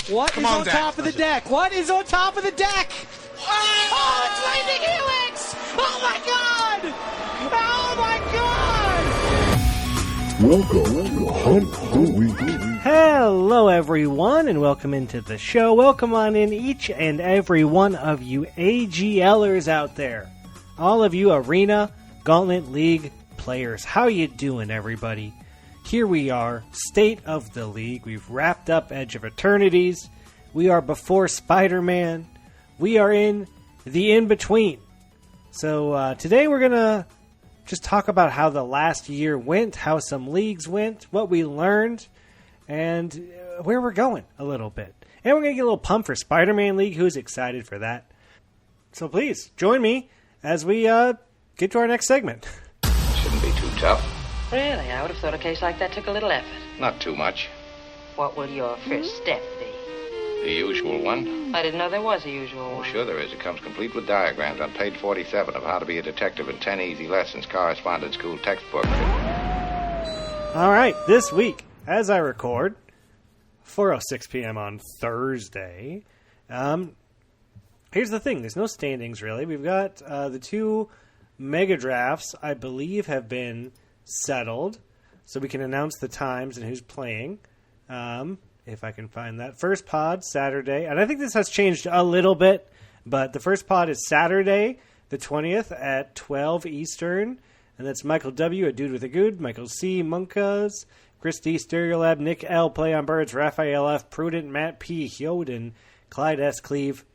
What is on top of the deck? What is on top of the deck? Oh, it's Lightning Helix! Oh my God! Oh my God! Welcome to Hunt the Week. Hello, everyone, and welcome into the show. Welcome on in, each and every one of you AGLers out there. All of you Arena, Gauntlet League players. How you doing, everybody? Here we are, State of the League. We've wrapped up Edge of Eternities. We are before Spider-Man. We are in the in-between. So today we're going to just talk about how the last year went, how some leagues went, what we learned, and where we're going a little bit. And we're going to get a little pumped for Spider-Man League. Who's excited for that? So please, join me as we get to our next segment. Shouldn't be too tough. Really? I would have thought a case like that took a little effort. Not too much. What will your first step be? The usual one. I didn't know there was a usual Oh, one. sure there is. It comes complete with diagrams on page 47 of How to Be a Detective in 10 Easy Lessons, Correspondence School Textbook. All right, this week, as I record, 4:06 p.m. on Thursday, here's the thing. There's no standings, really. We've got the two mega drafts, I believe, have been settled, so we can announce the times and who's playing. If I can find that. First pod, Saturday, and I think this has changed a little bit, but the first pod is Saturday, the 20th at 12 Eastern, and that's Michael W., a dude with a good, Michael C., Munkas, Chris D., Stereolab, Nick L., Play on Birds, Raphael F., Prudent, Matt P., Hyoden, Clyde S. Cleve,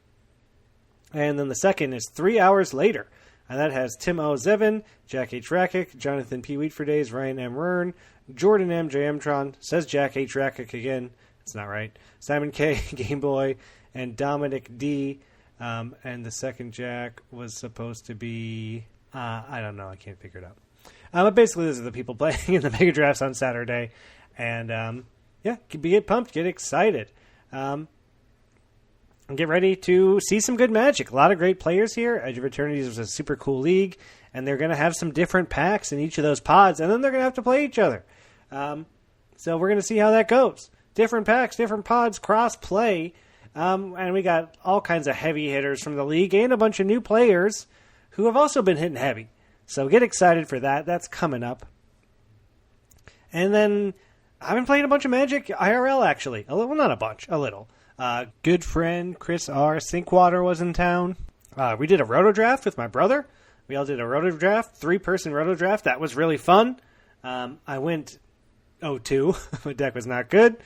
and then the second is 3 hours later, and that has Tim O. Zevin, Jack H. Rakic, Jonathan P. Wheatfordays, Ryan M. Rern, Jordan M. J. Mtron, says Jack H. Rakic again. It's not right. Simon K. Game Boy, and Dominic D. And the second Jack was supposed to be... I don't know. I can't figure it out. But basically, those are the people playing in the Mega Drafts on Saturday. And, yeah, get pumped. Get excited. And get ready to see some good Magic. A lot of great players here. Edge of Eternities was a super cool league. And they're going to have some different packs in each of those pods. And then they're going to have to play each other. So we're going to see how that goes. Different packs, different pods, cross-play. And we got all kinds of heavy hitters from the league and a bunch of new players who have also been hitting heavy. So get excited for that. That's coming up. And then I've been playing a bunch of Magic IRL, actually. A little, not a bunch, a little. Good friend Chris R. Sinkwater was in town. We did a roto draft with my brother. We all did a roto draft, 3-person roto draft. That was really fun. I went 0-2. My deck was not good.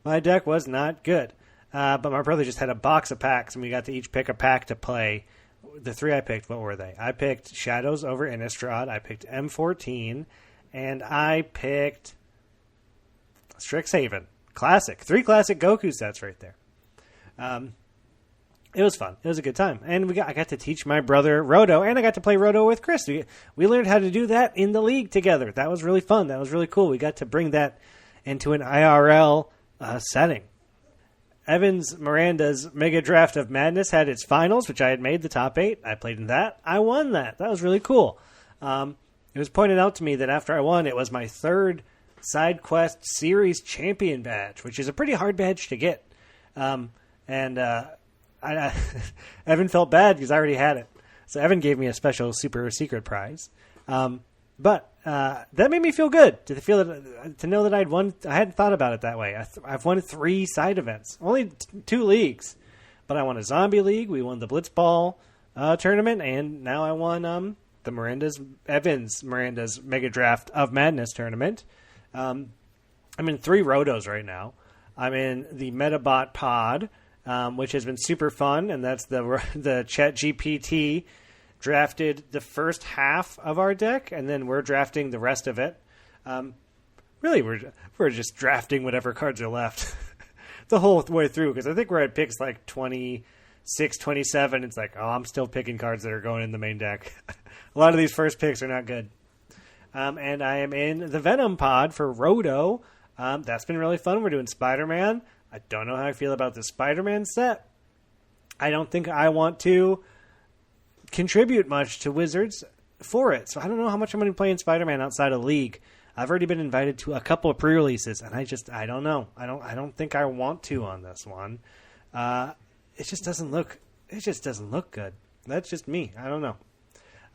My deck was not good. But my brother just had a box of packs, and we got to each pick a pack to play. The three I picked, what were they? I picked Shadows over Innistrad. I picked M14. And I picked Strixhaven. Classic. 3 classic Goku sets right there. It was fun. It was a good time. And I got to teach my brother Roto, and I got to play Roto with Chris. We learned how to do that in the league together. That was really fun. That was really cool. We got to bring that into an IRL setting. Evans Miranda's Mega Draft of Madness had its finals, which I had made the top 8. I played in that. I won that. That was really cool. It was pointed out to me that after I won, it was my 3rd Side Quest Series Champion badge, which is a pretty hard badge to get. Evan felt bad because I already had it. So Evan gave me a special super secret prize. But that made me feel good to know that I'd won. I hadn't thought about it that way. I've won 3 side events, only 2 leagues, but I won a zombie league. We won the Blitzball tournament, and now I won the Evans Miranda's Mega Draft of Madness tournament. I'm in 3 rotos right now. I'm in the Metabot pod, which has been super fun, and that's the Chat GPT. Drafted the first half of our deck, and then we're drafting the rest of it. Really, we're just drafting whatever cards are left the whole way through, because I think we're at picks like 26, 27. It's like, I'm still picking cards that are going in the main deck. A lot of these first picks are not good. And I am in the Venom pod for Roto. That's been really fun. We're doing Spider-Man. I don't know how I feel about the Spider-Man set. I don't think I want to contribute much to Wizards for it. So I don't know how much I'm going to be playing Spider-Man outside of League. I've already been invited to a couple of pre-releases, and I don't know. I don't think I want to on this one. It just doesn't look good. That's just me. I don't know.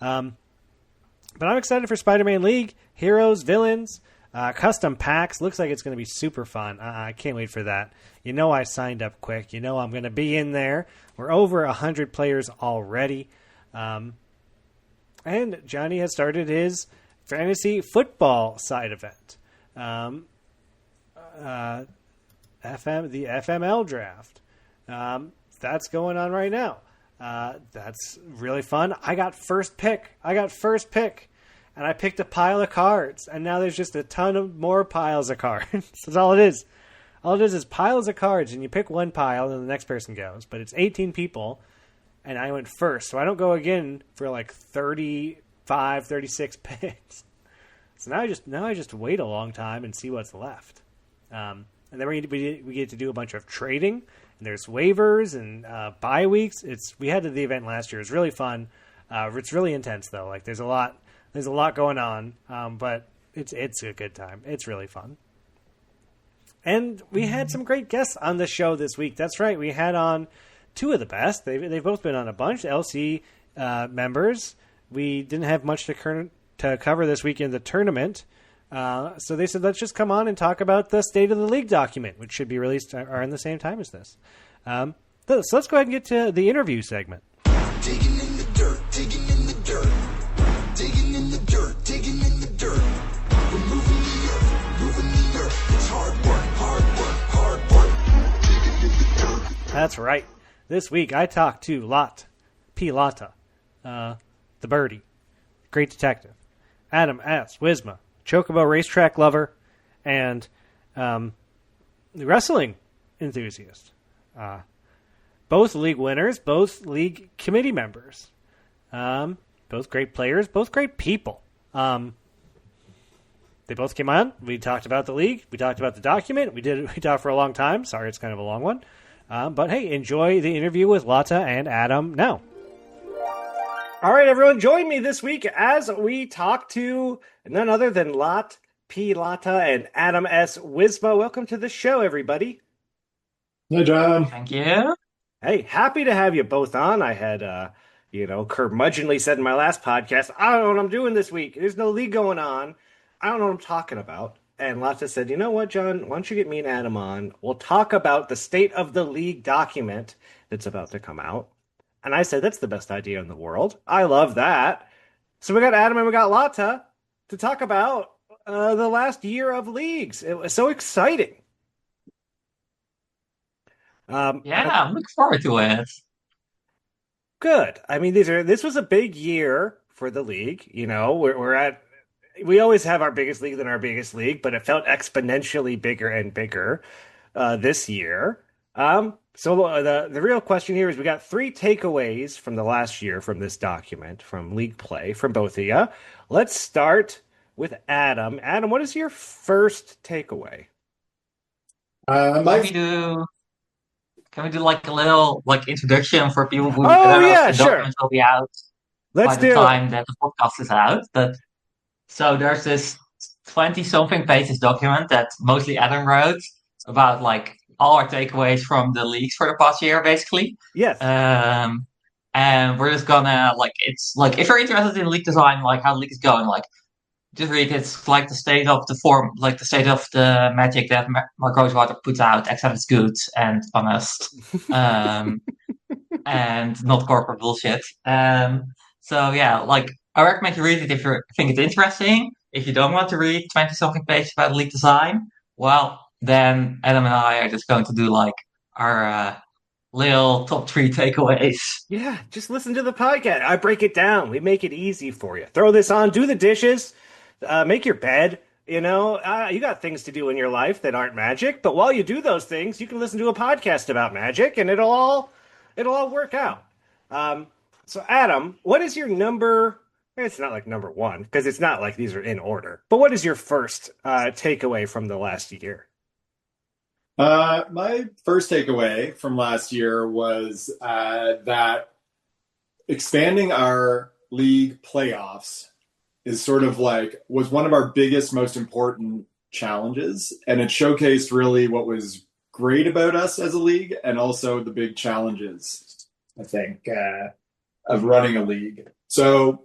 But I'm excited for Spider-Man League, heroes, villains, custom packs. Looks like it's going to be super fun. I can't wait for that. You know I signed up quick. You know I'm going to be in there. We're over 100 players already. And Johnny has started his fantasy football side event. The FML draft. That's going on right now. That's really fun. I got first pick. And I picked a pile of cards. And now there's just a ton of more piles of cards. That's all it is. All it is piles of cards. And you pick one pile and the next person goes. But it's 18 people. And I went first. So I don't go again for like 35, 36 picks. So now I just wait a long time and see what's left. And then we get to do a bunch of trading. And there's waivers and bye weeks. We had the event last year. It was really fun. It's really intense though. Like there's a lot going on. But it's a good time. It's really fun. And we had some great guests on the show this week. That's right. We had on two of the best. They've both been on a bunch. LC members. We didn't have much to cover this week in the tournament. So they said, let's just come on and talk about the State of the League document, which should be released around the same time as this. So let's go ahead and get to the interview segment. Digging in the dirt, digging in the dirt. Digging in the dirt, digging in the dirt. We're moving the earth. It's hard work, hard work, hard work. Digging in the dirt. That's right. This week I talked to Lotte, the birdie, great detective, Adam S. Wisma, Chocobo racetrack lover, and wrestling enthusiast. Both league winners, both league committee members, both great players, both great people. They both came on. We talked about the league. We talked about the document. We talked for a long time. Sorry, it's kind of a long one. But hey, enjoy the interview with Lotte and Adam now. All right, everyone, join me this week as we talk to none other than Lotte and Adam S. Wisma. Welcome to the show, everybody. Hey, John. Thank you. Hey, happy to have you both on. I had, curmudgeonly said in my last podcast, I don't know what I'm doing this week. There's no league going on. I don't know what I'm talking about. And Lotte said, you know what, John? Why don't you get me and Adam on? We'll talk about the State of the League document that's about to come out. And I said, that's the best idea in the world. I love that. So we got Adam and we got Lotte to talk about the last year of leagues. It was so exciting. I'm looking forward to it. Good. I mean, this was a big year for the league. You know, we always have our biggest league than our biggest league, but it felt exponentially bigger and bigger this year. So the real question here is we got 3 takeaways from the last year from this document, from league play, from both of you. Let's start with Adam. Adam, what is your first takeaway? Can we do like a little introduction for people who the sure. document will be out Let's by the time that the podcast is out. So there's this 20-something pages document that mostly Adam wrote about all our takeaways from the leagues for the past year, basically. Yes. And we're just gonna if you're interested in league design, how the league is going, just read it's the state of the form, the state of the magic that Mark Rosewater puts out, except it's good and honest, and not corporate bullshit. So yeah, I recommend you read it if you think it's interesting. If you don't want to read 20-something pages about league design, well, then Adam and I are just going to do our little top 3 takeaways. Yeah, just listen to the podcast. I break it down. We make it easy for you. Throw this on, do the dishes, make your bed. You got things to do in your life that aren't magic, but while you do those things, you can listen to a podcast about magic, and it'll all work out. So Adam, what is your number? It's not number 1 because it's not these are in order. But what is your first takeaway from the last year? My first takeaway from last year was that expanding our league playoffs is sort of like was one of our biggest, most important challenges, and it showcased really what was great about us as a league, and also the big challenges, I think, of running a league. So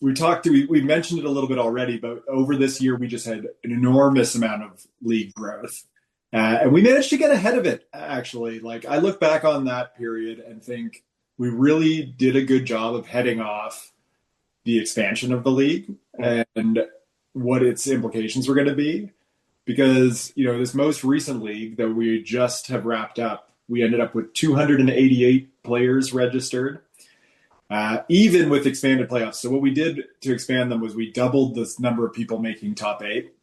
we mentioned it a little bit already, but over this year we just had an enormous amount of league growth, and we managed to get ahead of it. Actually, like I look back on that period and think we really did a good job of heading off the expansion of the league and what its implications were going to be. Because, this most recent league that we just have wrapped up, we ended up with 288 players registered, even with expanded playoffs. So what we did to expand them was we doubled the number of people making top 8.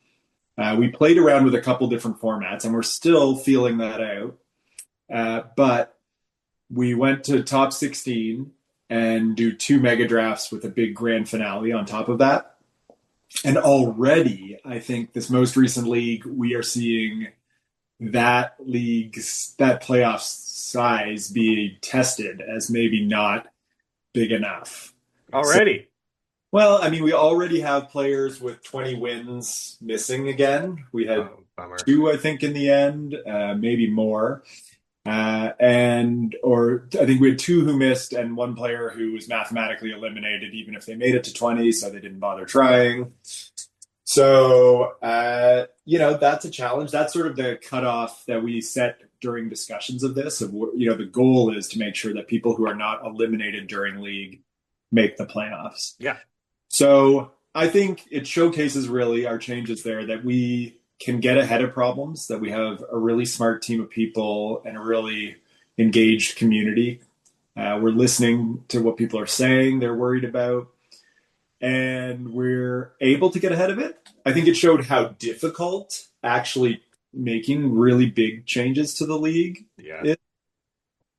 We played around with a couple different formats, and we're still feeling that out. But we went to top 16 and do 2 mega drafts with a big grand finale on top of that. And already, I think this most recent league, we are seeing that playoff size be tested as maybe not big enough. Already. We already have players with 20 wins missing again. We had bummer. 2, I think, in the end, maybe more. Or I think we had 2 who missed and 1 player who was mathematically eliminated, even if they made it to 20, so they didn't bother trying. So, that's a challenge. That's sort of the cutoff that we set during discussions of this. The goal is to make sure that people who are not eliminated during league make the playoffs. Yeah. So I think it showcases really our changes there, that we can get ahead of problems, that we have a really smart team of people and a really engaged community. We're listening to what people are saying they're worried about, and we're able to get ahead of it. I think it showed how difficult actually making really big changes to the league is,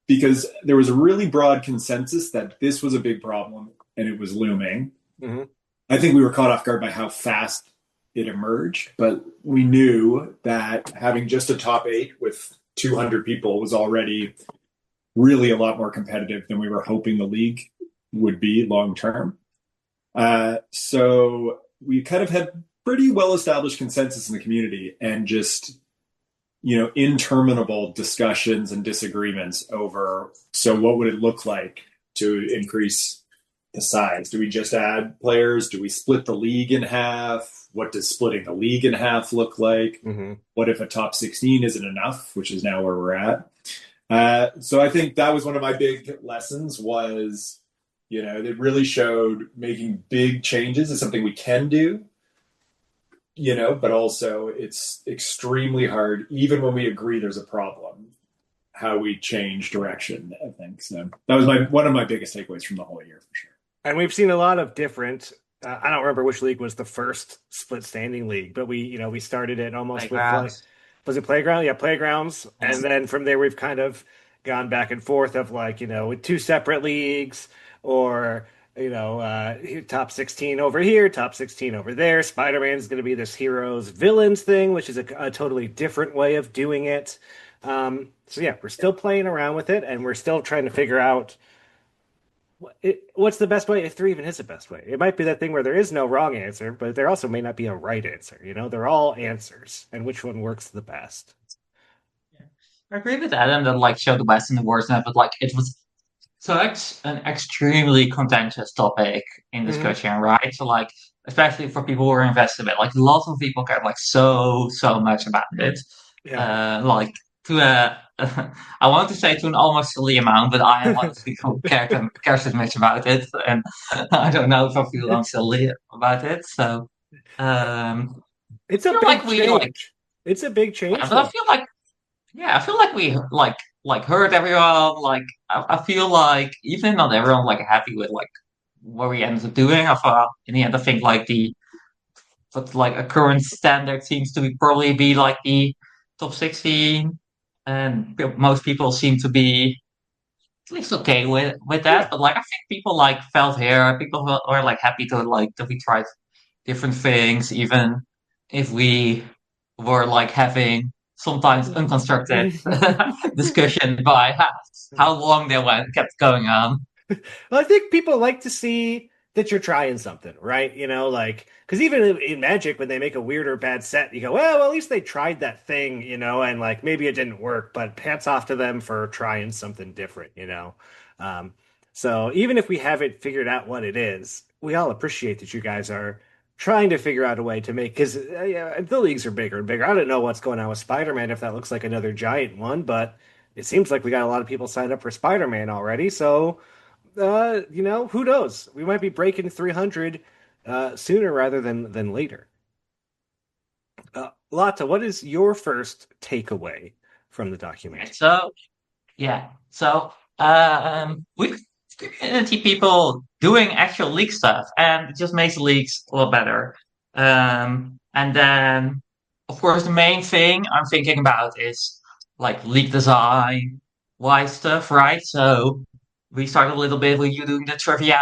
because there was a really broad consensus that this was a big problem and it was looming. Mm-hmm. I think we were caught off guard by how fast it emerged, but we knew that having just a top 8 with 200 people was already really a lot more competitive than we were hoping the league would be long term. So we kind of had pretty well-established consensus in the community, and just, interminable discussions and disagreements over, so what would it look like to increase the size? Do we just add players? Do we split the league in half? What does splitting the league in half look like? Mm-hmm. What if a top 16 isn't enough, which is now where we're at? So I think that was one of my big lessons was, it really showed making big changes is something we can do, but also it's extremely hard, even when we agree there's a problem, how we change direction, I think. So that was one of my biggest takeaways from the whole year, for sure. And we've seen a lot of different. I don't remember which league was the first split standing league, but we started it almost Playgrounds. Was it Playground? Yeah, Playgrounds. Yes. And then from there we've kind of gone back and forth of with 2 separate leagues, or top 16 over here, top 16 over there. Spider-Man is going to be this heroes villains thing, which is a totally different way of doing it. So yeah, we're still playing around with it, and we're still trying to figure out what's the best way, if there even is a best way. It might be that thing where there is no wrong answer, but there also may not be a right answer. They're all answers, and which one works the best. Yeah. I agree with Adam that showed the best and the worst, but it was such an extremely contentious topic in discussion, right? So especially for people who are invested in it, lots of people care so much about it. Yeah. I want to say to an almost silly amount, but I am one of the people who cares as much about it, and I don't know if I feel silly about it. So it's a big change. It's a big change. But I feel like we heard everyone. I feel like even not everyone happy with what we ended up doing. In the end, I think a current standard seems to probably be the top 16. And most people seem to be at least okay with that. Yeah. But I think people felt here. People were happy to that we tried different things, even if we were having sometimes unconstructed discussion by how long they kept going on. Well, I think people like to see that you're trying something, right? Like, because even in Magic, when they make a weird or bad set, you go, well, at least they tried that thing, and like maybe it didn't work, but hats off to them for trying something different. Um, so even if we haven't figured out what it is, we all appreciate that you guys are trying to figure out a way to make, because yeah, the leagues are bigger and bigger. I don't know what's going on with Spider-Man if that looks like another giant one, but it seems like we got a lot of people signed up for Spider-Man already. So who knows? We might be breaking 300 sooner rather than later. Lotta, what is your first takeaway from the document? So yeah, so with community people doing actual league stuff, and it just makes the leagues a lot better. And then, of course, the main thing I'm thinking about is like league design, why stuff, right? So we started a little bit with you doing the trivia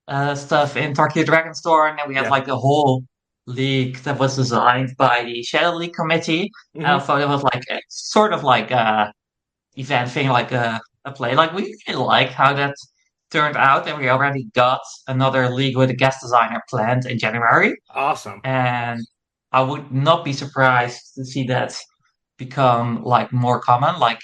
and stuff in Tokyo Dragon Store, and then we had Yeah. like a whole league that was designed by the Shadow League committee. And I Hmm. thought it was like sort of like a event thing, like a play. Like we really like how that turned out, and we already got another league with a guest designer planned in January. Awesome. And I would not be surprised to see that become like more common. Like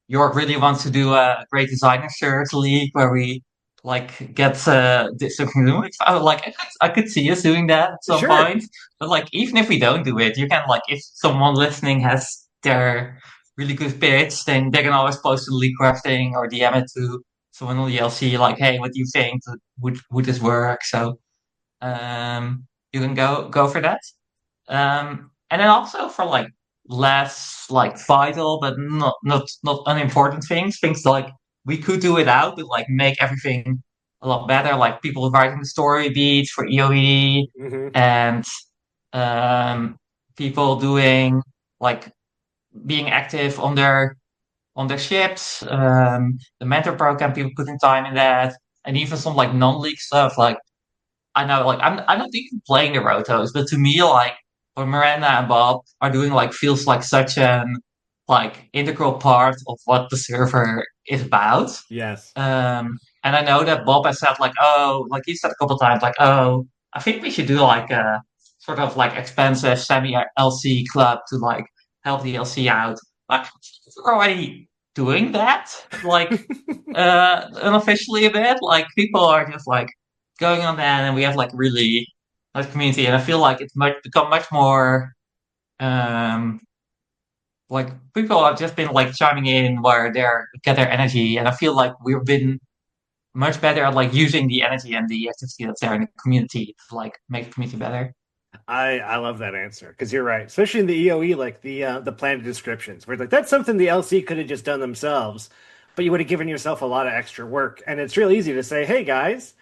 York really wants to do a great designer shirts league where we like get something new. I would like I could see us doing that at some Sure. point. But like even if we don't do it, you can like if someone listening has their really good pitch, then they can always post a league crafting or DM it to someone on the LC like, hey, what do you think? Would this work? So you can go for that. And then also for like less like vital but not unimportant things like we could do without, but like make everything a lot better. Like people writing the story beats for EOE Hmm. and um, people doing like being active on their ships, the mentor program, people putting time in that, and even some like non-league stuff. Like I know, like I'm not even playing the rotos, but to me, like what Miranda and Bob are doing, like feels like such an like integral part of what the server is about. Yes. And I know that Bob has said like, oh, like he said a couple times, like, oh, I think we should do like a sort of like expensive semi LC club to like help the LC out. Like we're already doing that, like unofficially a bit. Like people are just like going on that, and we have like really nice community, and I feel like it's become much more um like people have just been like chiming in where they get their energy, and I feel like we've been much better at like using the energy and the activity that's there in the community to like make the community better. I love that answer because you're right, especially in the EOE, like the planet descriptions, where like that's something the LC could have just done themselves, but you would have given yourself a lot of extra work, and it's real easy to say, hey guys,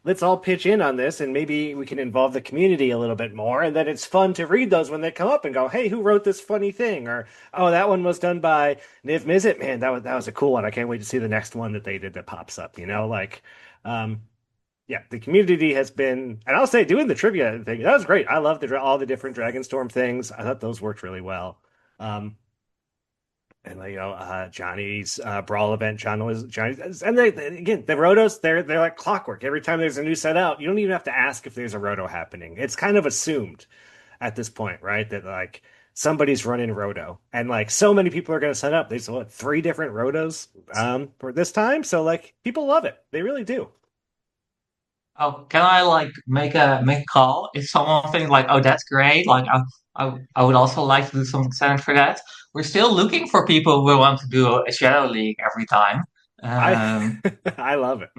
let's all pitch in on this, and maybe we can involve the community a little bit more, and then it's fun to read those when they come up and go, hey, who wrote this funny thing, or oh, that one was done by Niv Mizzet, man, that was a cool one. I can't wait to see the next one that they did that pops up, like. Um, yeah, the community has been, and I'll say, doing the trivia thing, that was great. I love all the different Dragonstorm things. I thought those worked really well. Um, and like, Johnny's brawl event, Johnny's, and again, the rotos, they're like clockwork. Every time there's a new set out, you don't even have to ask if there's a roto happening. It's kind of assumed at this point, right? That like somebody's running roto, and like so many people are going to set up. There's what, 3 different rotos for this time, so like people love it. They really do. Oh, can I like make a call if someone thinks like, oh, that's great. Like I would also like to do something similar for that. We're still looking for people who want to do a Shadow League every time. I Um, I love it.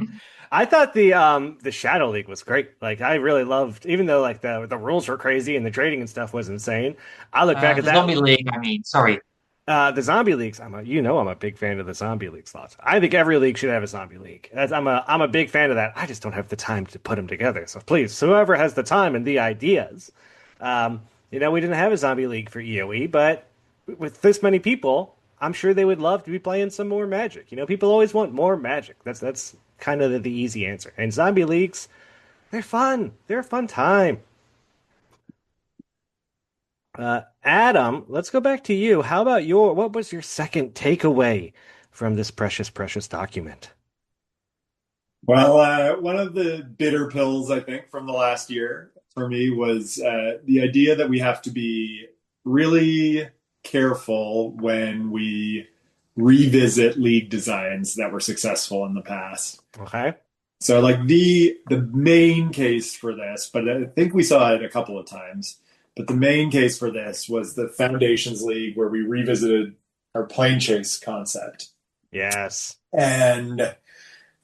I thought the Shadow League was great. Like I really loved, even though like the rules were crazy and the trading and stuff was insane. I look back at the that. Zombie League, I mean, sorry. The zombie leagues. I'm a big fan of the zombie league slots. I think every league should have a zombie league. I'm a big fan of that. I just don't have the time to put them together. So please, whoever has the time and the ideas, we didn't have a zombie league for EOE, but with this many people, I'm sure they would love to be playing some more Magic. People always want more Magic. That's kind of the easy answer. And zombie leagues, they're fun. They're a fun time. Adam, let's go back to you. How about what was your second takeaway from this precious, precious document? Well, one of the bitter pills, I think, from the last year for me was the idea that we have to be really careful when we revisit league designs that were successful in the past. Okay. So, like the main case for this, but I think we saw it a couple of times. But the main case for this was the Foundations League, where we revisited our plane chase concept. Yes. And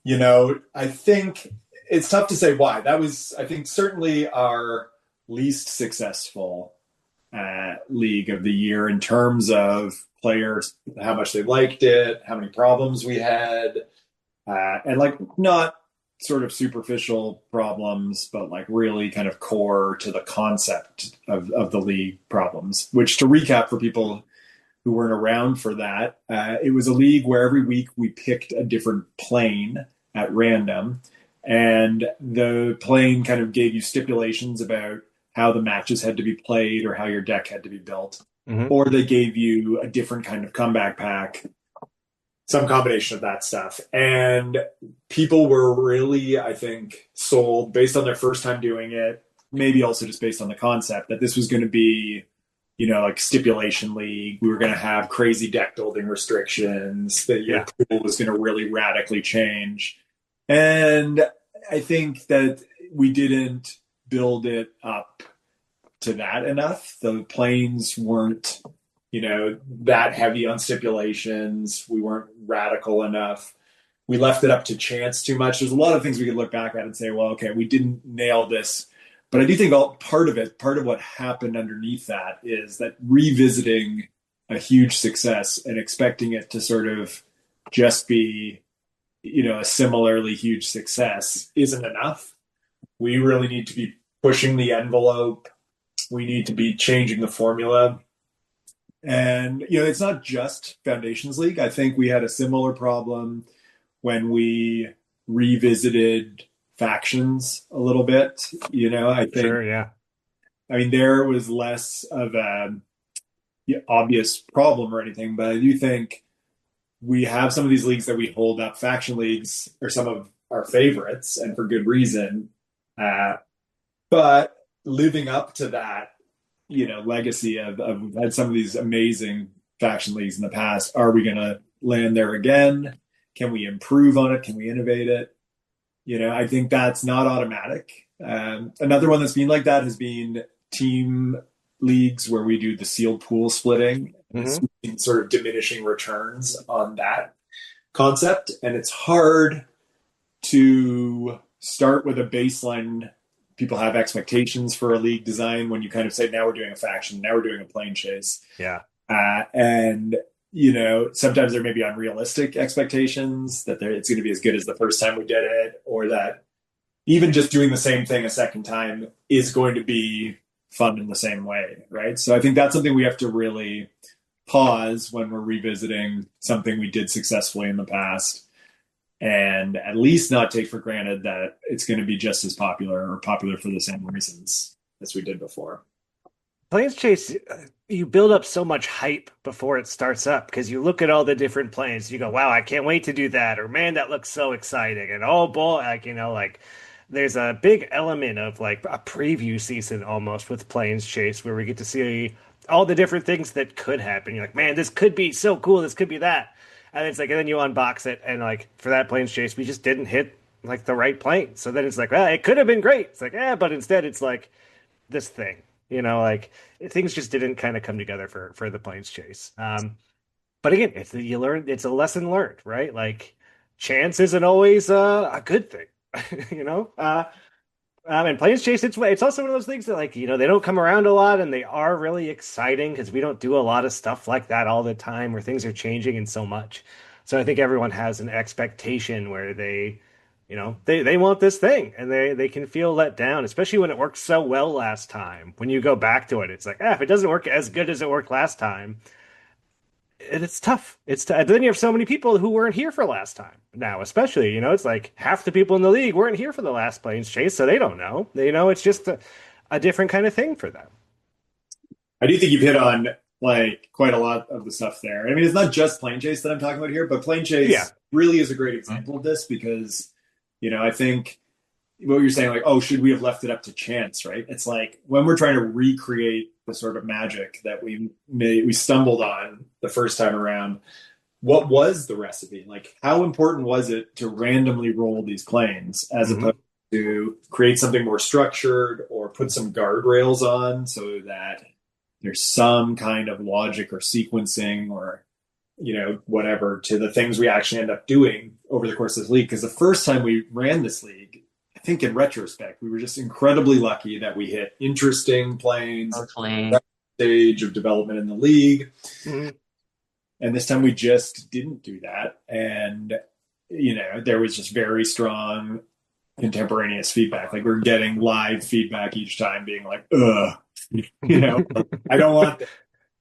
I think it's tough to say why. That was, I think, certainly our least successful league of the year in terms of players, how much they liked it, how many problems we had, and like not sort of superficial problems, but like really kind of core to the concept of the league problems. Which, to recap for people who weren't around for that, it was a league where every week we picked a different plane at random, and the plane kind of gave you stipulations about how the matches had to be played or how your deck had to be built, or they gave you a different kind of comeback pack, some combination of that stuff. And people were really, I think, sold based on their first time doing it, maybe also just based on the concept that this was going to be, like stipulation league. We were going to have crazy deck building restrictions, that your pool was going to really radically change. And I think that we didn't build it up to that enough. The planes weren't, that heavy on stipulations. We weren't radical enough. We left it up to chance too much. There's a lot of things we could look back at and say, well, okay, we didn't nail this. But I do think part of what happened underneath that is that revisiting a huge success and expecting it to sort of just be, a similarly huge success isn't enough. We really need to be pushing the envelope. We need to be changing the formula. And, it's not just Foundations League. I think we had a similar problem when we revisited factions a little bit. I think, Sure, yeah. I mean, there was less of a obvious problem or anything, but I do think we have some of these leagues that we hold up. Faction leagues are some of our favorites, and for good reason. But living up to that, legacy of we've had some of these amazing faction leagues in the past. Are we going to land there again? Can we improve on it? Can we innovate it? I think that's not automatic. Another one that's been like that has been team leagues where we do the sealed pool splitting, sort of diminishing returns on that concept. And it's hard to start with a baseline. People have expectations for a league design when you kind of say, now we're doing a faction, now we're doing a plane chase. Yeah. And sometimes there may be unrealistic expectations that it's going to be as good as the first time we did it, or that even just doing the same thing a second time is going to be fun in the same way, right? So I think that's something we have to really pause when we're revisiting something we did successfully in the past, and at least not take for granted that it's going to be just as popular or popular for the same reasons as we did before. Planes Chase, you build up so much hype before it starts up because you look at all the different planes. You go, wow, I can't wait to do that. Or, man, that looks so exciting. And, oh, boy, there's a big element of like a preview season almost with Planes Chase where we get to see all the different things that could happen. You're like, man, this could be so cool. This could be that. And it's like, and then you unbox it. And like for that Planes Chase, we just didn't hit like the right plane. So then it's like, well, it could have been great. It's like, but instead it's like this thing. Things just didn't kind of come together for the Planes Chase. But again, it's a lesson learned, right? Like chance isn't always a good thing, and Planes Chase, it's also one of those things that they don't come around a lot, and they are really exciting because we don't do a lot of stuff like that all the time where things are changing and so much. So I think everyone has an expectation where they want this thing, and they can feel let down, especially when it worked so well last time. When you go back to it, it's like, if it doesn't work as good as it worked last time, it's tough. Then you have so many people who weren't here for last time now, especially, it's like half the people in the league weren't here for the last Planes Chase, so they don't know. It's just a different kind of thing for them. I do think you've hit on quite a lot of the stuff there. I mean, it's not just Plane Chase that I'm talking about here, but Plane Chase really is a great example of this because I think what you're saying, like, oh, should we have left it up to chance, right? It's like when we're trying to recreate the sort of magic that we stumbled on the first time around, what was the recipe? Like, how important was it to randomly roll these planes as opposed to create something more structured or put some guardrails on so that there's some kind of logic or sequencing or whatever to the things we actually end up doing over the course of this league? Because the first time we ran this league, I think in retrospect, we were just incredibly lucky that we hit interesting planes, stage of development in the league. And this time we just didn't do that. And, there was just very strong contemporaneous feedback. Like, we're getting live feedback each time being like, ugh, I don't want that.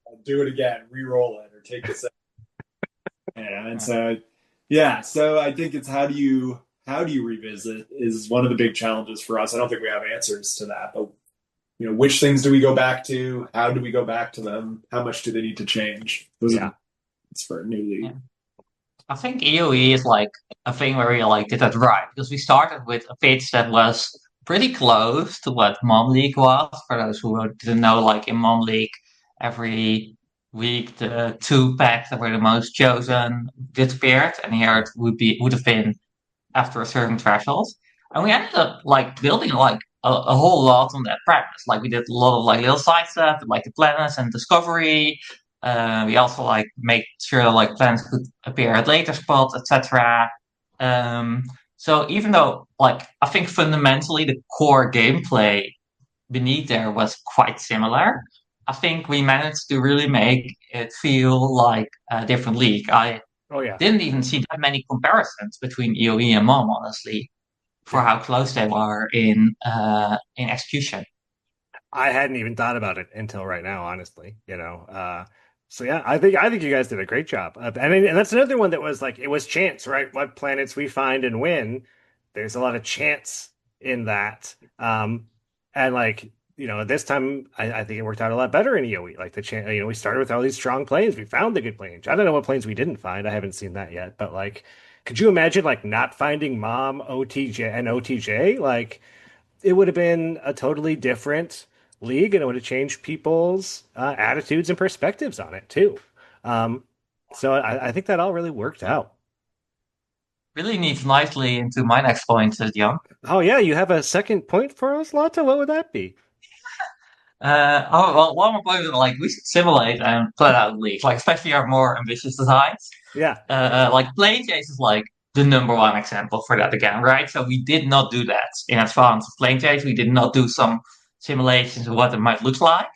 I'll do it again, re-roll it, or take this out. And so, so I think it's how do you revisit is one of the big challenges for us. I don't think we have answers to that, but which things do we go back to? How do we go back to them? How much do they need to change? Those are for a new league. Yeah. I think EOE is like a thing where we did that right, because we started with a pitch that was pretty close to what Mom League was. For those who didn't know, like in Mom League, every week the 2 packs that were the most chosen disappeared, and here it would have been after a certain threshold. And we ended up building a whole lot on that premise. Like, we did a lot of little side stuff, like the planets and discovery. We also made sure planets could appear at later spots, etc. So even though I think fundamentally the core gameplay beneath there was quite similar, I think we managed to really make it feel like a different league. I didn't even see that many comparisons between EOE and MOM, honestly, for how close they were in execution. I hadn't even thought about it until right now, honestly. So yeah, I think you guys did a great job. And that's another one that was it was chance, right? What planets we find and win. There's a lot of chance in that. This time I think it worked out a lot better in EOE. Like, the chance, we started with all these strong planes. We found the good planes. I don't know what planes we didn't find. I haven't seen that yet. But could you imagine not finding Mom, OTJ, and OTJ? It would have been a totally different league, and it would have changed people's attitudes and perspectives on it too. So I think that all really worked out. Really needs nicely into my next point, Dion. Oh yeah, you have a second point for us, Lotte? What would that be? One more point is we should simulate and plan out leagues, especially our more ambitious designs. Yeah. Plane Chase is the number one example for that again, right? So we did not do that in advance of Plane Chase. We did not do some simulations of what it might look like,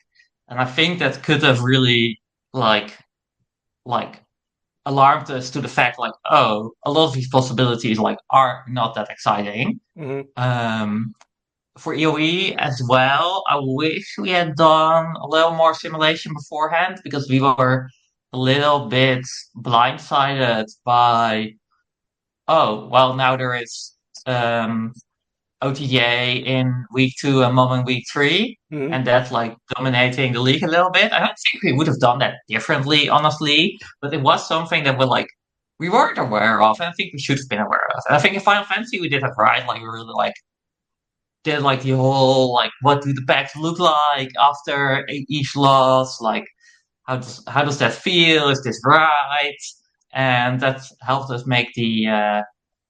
and I think that could have really alarmed us to the fact a lot of these possibilities are not that exciting. For EOE as well, I wish we had done a little more simulation beforehand, because we were a little bit blindsided by now there is OTJ in week 2 and MOM in week 3, and that's dominating the league a little bit. I don't think we would have done that differently, honestly, but it was something that we weren't aware of, and I think we should have been aware of. And I think in Final Fantasy we did it right. We really did the whole what do the packs look like after each loss? How does that feel? Is this right? And that helped us make the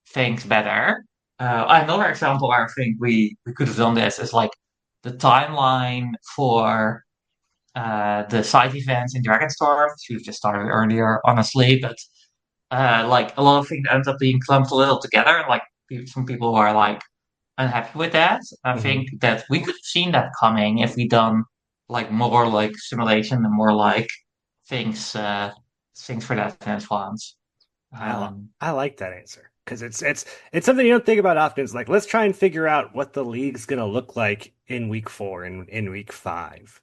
things better. Another example where I think we could have done this is the timeline for the side events in Dragonstorm. We've just started earlier, honestly, but a lot of things end up being clumped a little together, and some people were unhappy with that. I think that we could have seen that coming if we done more simulation and more things for that in advance. I like that answer, because it's something you don't think about often. It's let's try and figure out what the league's going to look like in week 4 and in week 5.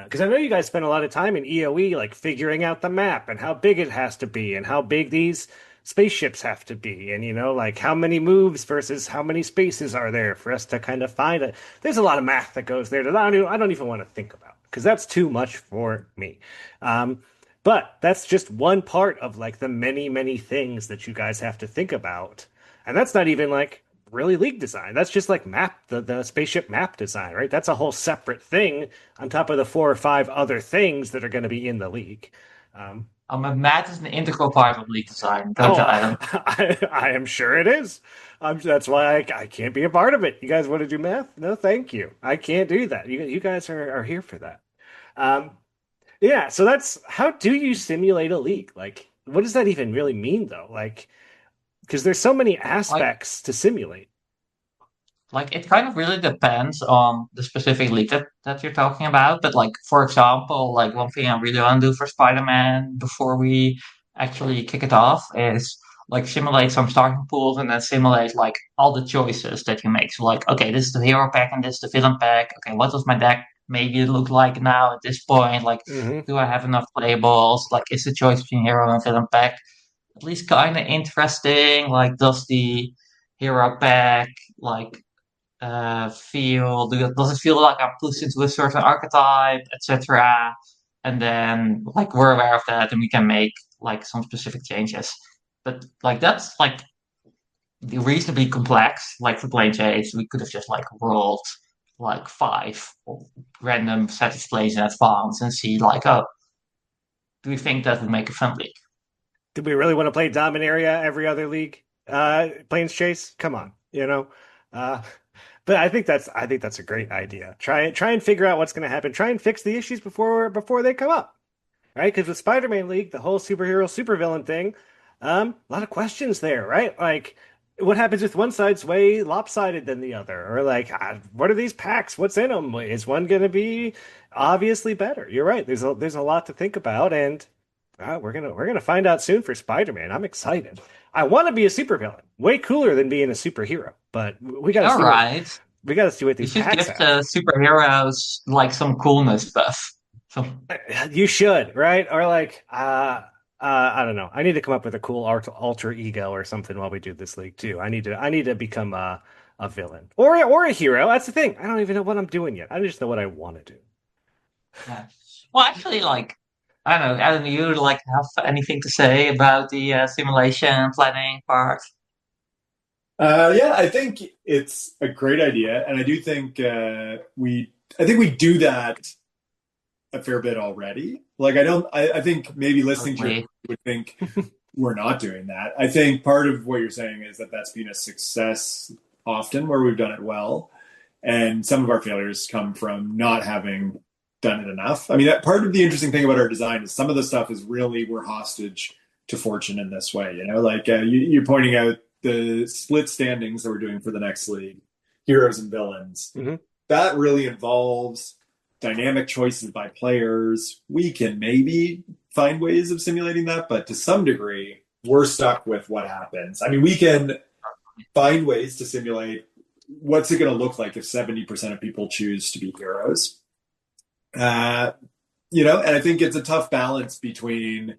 Because I know you guys spend a lot of time in EOE figuring out the map and how big it has to be and how big these spaceships have to be, and how many moves versus how many spaces are there for us to kind of find it. There's a lot of math that goes there that I don't even want to think about, because that's too much for me. But that's just one part of the many, many things that you guys have to think about. And that's not even really league design. That's just like the spaceship map design, right? That's a whole separate thing on top of the 4 or 5 other things that are going to be in the league. Um, Math is an integral part of league design. Don't oh, you, Adam? I am sure it is. That's why I can't be a part of it. You guys want to do math? No, thank you. I can't do that. You guys are here for that. Um, yeah, so that's how do you simulate a league? Like, what does that even really mean, though? Like, because there's so many Like, aspects to simulate. it kind of really depends on the specific league that you're talking about. But like, for example, like one thing I really want to do for Spider-Man before we actually kick it off is like simulate some starting pools and then simulate like all the choices that you make. So like, okay, this is the hero pack and this is the villain pack. Okay, what does my deck maybe look like now at this point? Like, Hmm. do I have enough playables? Like, is the choice between hero and villain pack at least kind of interesting? Like, does the hero pack like feel? Does it feel like I'm pushed into a certain archetype, etc.? And then like we're aware of that, and we can make like some specific changes. But like that's like reasonably complex. Like for Plane Chase, we could have just like rolled like 5 random set displays in advance and see like, oh, do we think that would make a fun league? Do we really want to play Dominaria every other league? Planes Chase? Come on, you know. Uh, but I think that's a great idea. Try and figure out what's going to happen. Try and fix the issues before they come up, right? Because with Spider-Man League, the whole superhero supervillain thing, a lot of questions there, right? Like, what happens if one side's way lopsided than the other, or like, what are these packs? What's in them? Is one going to be obviously better? You're right. There's a lot to think about, and we're gonna find out soon for Spider-Man. I'm excited. I want to be a supervillain. Way cooler than being a superhero. But All right, we got to see what you these should packs give have. the superheroes like some coolness buff. So You should, right? Or like, I don't know. I need to come up with a cool alter ego or something while we do this league too. I need to become a villain or a hero. That's the thing. I don't even know what I'm doing yet. I just know what I want to do. yeah. Well, actually, like I don't know, Adam, you like have anything to say about the simulation planning part? Yeah, I think it's a great idea, and I do think I think we do that a fair bit already. Like, I think maybe listening to it, Probably. you would think we're not doing that. I think part of what you're saying is that that's been a success often where we've done it well, and some of our failures come from not having done it enough. I mean, that part of the interesting thing about our design is some of the stuff is really we're hostage to fortune in this way. You know, like you're pointing out the split standings that we're doing for the next league, heroes and villains. Hmm. That really involves dynamic choices by players. We can maybe find ways of simulating that, but to some degree, we're stuck with what happens. I mean, we can find ways to simulate what's it going to look like if 70% of people choose to be heroes. Uh, and I think it's a tough balance between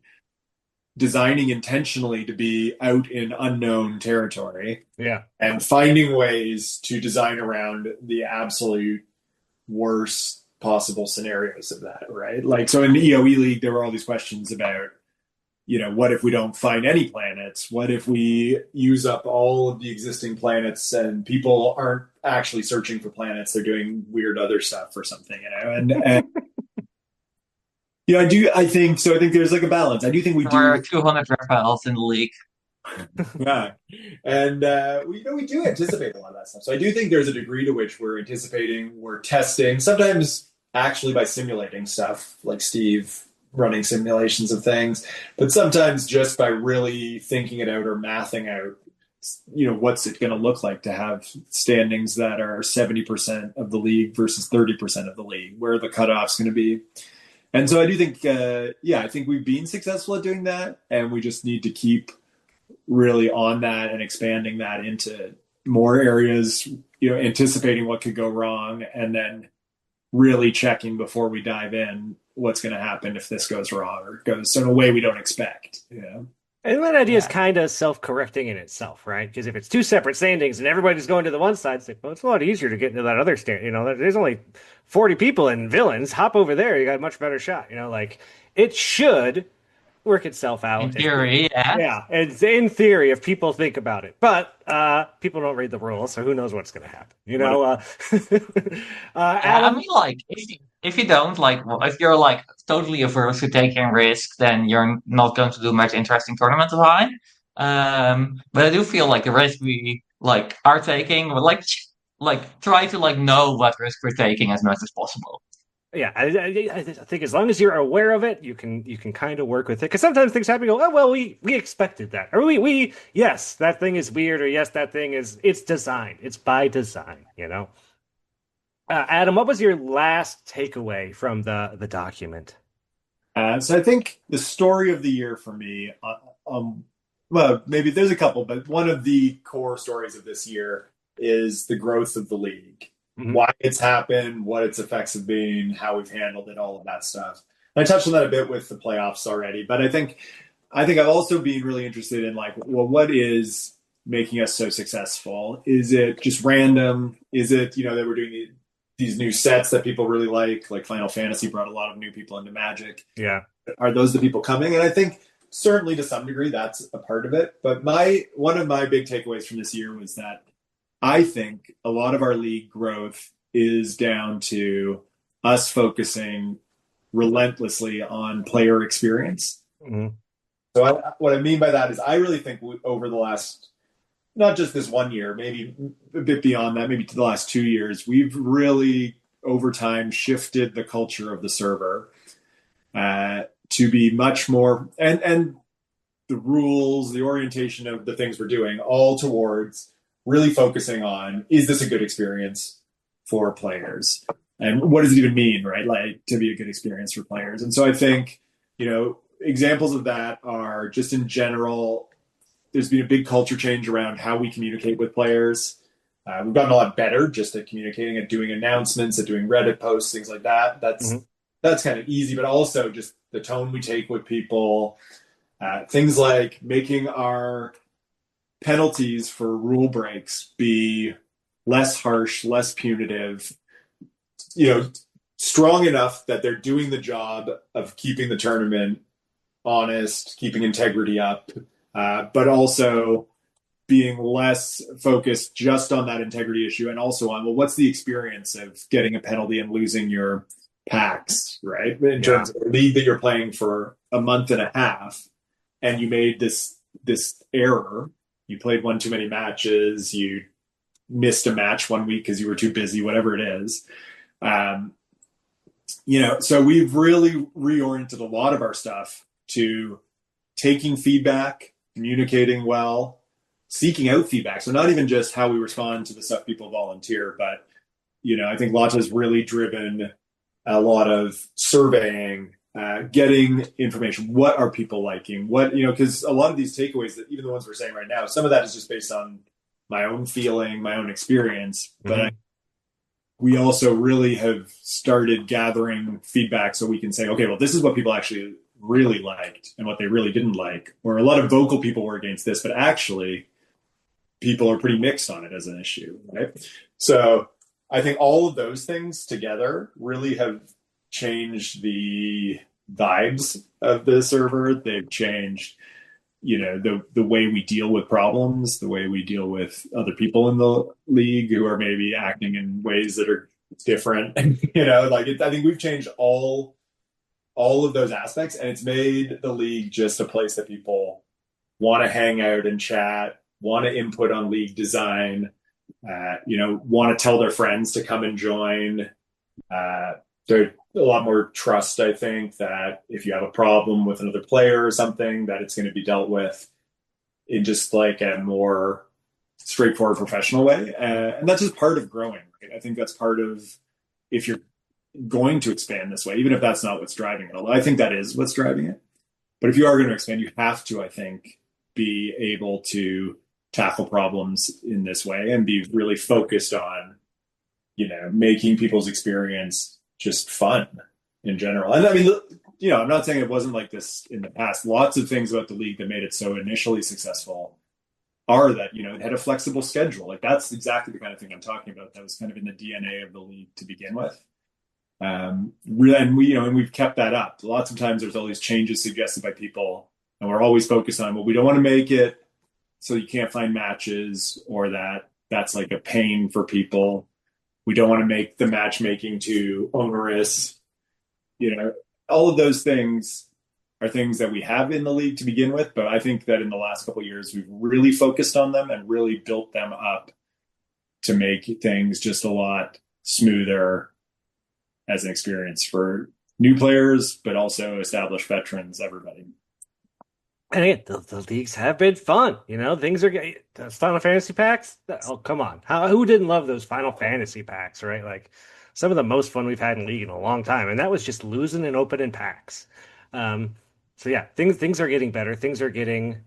designing intentionally to be out in unknown territory Yeah. and finding ways to design around the absolute worst possible scenarios of that, right? Like, so in the EOE League, there were all these questions about, what if we don't find any planets? What if we use up all of the existing planets and people aren't actually searching for planets? They're doing weird other stuff or something, And I think so. I think there's like a balance. I do think we There are do. 200 reptiles in the league. Yeah. And we do anticipate a lot of that stuff. So I do think there's a degree to which we're anticipating, we're testing, sometimes actually by simulating stuff, like Steve running simulations of things, but sometimes just by really thinking it out or mathing out, what's it going to look like to have standings that are 70% of the league versus 30% of the league, where the cutoff's going to be. And so I do think, I think we've been successful at doing that, and we just need to keep really on that and expanding that into more areas, anticipating what could go wrong and then really checking before we dive in what's going to happen if this goes wrong or goes in a way we don't expect. And that idea is Yeah. kind of self-correcting in itself, right? Because if it's two separate standings and everybody's going to the one side, it's like, well, it's a lot easier to get into that other stand. There's only 40 people in villains. Hop over there, you got a much better shot. Like it should work itself out. In theory, yeah. Yeah, it's in theory if people think about it, but people don't read the rules, so who knows what's going to happen? You know, Yeah, I Adam. mean, like, if you don't, like, well, if you're, like, totally averse to taking risk, then you're not going to do much interesting tournament design. But I do feel like the risk we, like, are taking, but, like, try to, like, know what risk we're taking as much as possible. Yeah, I think as long as you're aware of it, you can kind of work with it. Because sometimes things happen. You go, oh well, we expected that, or we yes, that thing is weird, or yes, that thing is it's designed. It's by design, you know. Adam, what was your last takeaway from the document? So I think the story of the year for me, well, maybe there's a couple, but one of the core stories of this year is the growth of the league. Mhm. Why it's happened, what its effects have been, how we've handled it, all of that stuff. I touched on that a bit with the playoffs already, but I think I've also been really interested in like, well, what is making us so successful? Is it just random? Is it, that we're doing these new sets that people really like Final Fantasy brought a lot of new people into Magic. Yeah. Are those the people coming? And I think certainly to some degree that's a part of it. But one of my big takeaways from this year was that I think a lot of our league growth is down to us focusing relentlessly on player experience. Mhm. So what I mean by that is I really think over the last, not just this 1 year, maybe a bit beyond that, maybe to the last 2 years, we've really over time shifted the culture of the server to be much more, and the rules, the orientation of the things we're doing, all towards really focusing on, is this a good experience for players? And what does it even mean, right? Like to be a good experience for players. And so I think, examples of that are just in general, there's been a big culture change around how we communicate with players. We've gotten a lot better just at communicating, at doing announcements, at doing Reddit posts, things like that. That's kind of easy, but also just the tone we take with people, things like making our penalties for rule breaks be less harsh, less punitive, strong enough that they're doing the job of keeping the tournament honest, keeping integrity up, but also being less focused just on that integrity issue and also on, well, what's the experience of getting a penalty and losing your packs, right? In terms of a league that you're playing for a month and a half and you made this error. You played one too many matches. You missed a match 1 week because you were too busy, whatever it is. So we've really reoriented a lot of our stuff to taking feedback, communicating well, seeking out feedback. So not even just how we respond to the stuff people volunteer, but, I think Lotte has really driven a lot of surveying, getting information. What are people liking? Because a lot of these takeaways, that even the ones we're saying right now, some of that is just based on my own feeling, my own experience. But we also really have started gathering feedback so we can say, okay, well, this is what people actually really liked and what they really didn't like. Or a lot of vocal people were against this, but actually people are pretty mixed on it as an issue, right? So I think all of those things together really have changed the vibes of the server. They've changed, the way we deal with problems, the way we deal with other people in the league who are maybe acting in ways that are different. I think we've changed all of those aspects, and it's made the league just a place that people want to hang out and chat, want to input on league design, want to tell their friends to come and join. There's a lot more trust, I think, that if you have a problem with another player or something, that it's going to be dealt with in just like a more straightforward professional way. And that's just part of growing. Right? I think that's part of, if you're going to expand this way, even if that's not what's driving it, although I think that is what's driving it. But if you are going to expand, you have to, I think, be able to tackle problems in this way and be really focused on, making people's experience just fun in general. And I mean, I'm not saying it wasn't like this in the past. Lots of things about the league that made it so initially successful are that, it had a flexible schedule. Like that's exactly the kind of thing I'm talking about. That was kind of in the DNA of the league to begin with. And we've kept that up. Lots of times there's all these changes suggested by people, and we're always focused on, well, we don't want to make it so you can't find matches, or that's like a pain for people. We don't want to make the matchmaking too onerous. All of those things are things that we have in the league to begin with, but I think that in the last couple of years, we've really focused on them and really built them up to make things just a lot smoother as an experience for new players, but also established veterans, everybody. And again, the leagues have been fun. Things are getting those Final Fantasy packs. Oh, come on. Who didn't love those Final Fantasy packs, right? Like some of the most fun we've had in League in a long time. And that was just losing and opening packs. So yeah, things are getting better. Things are getting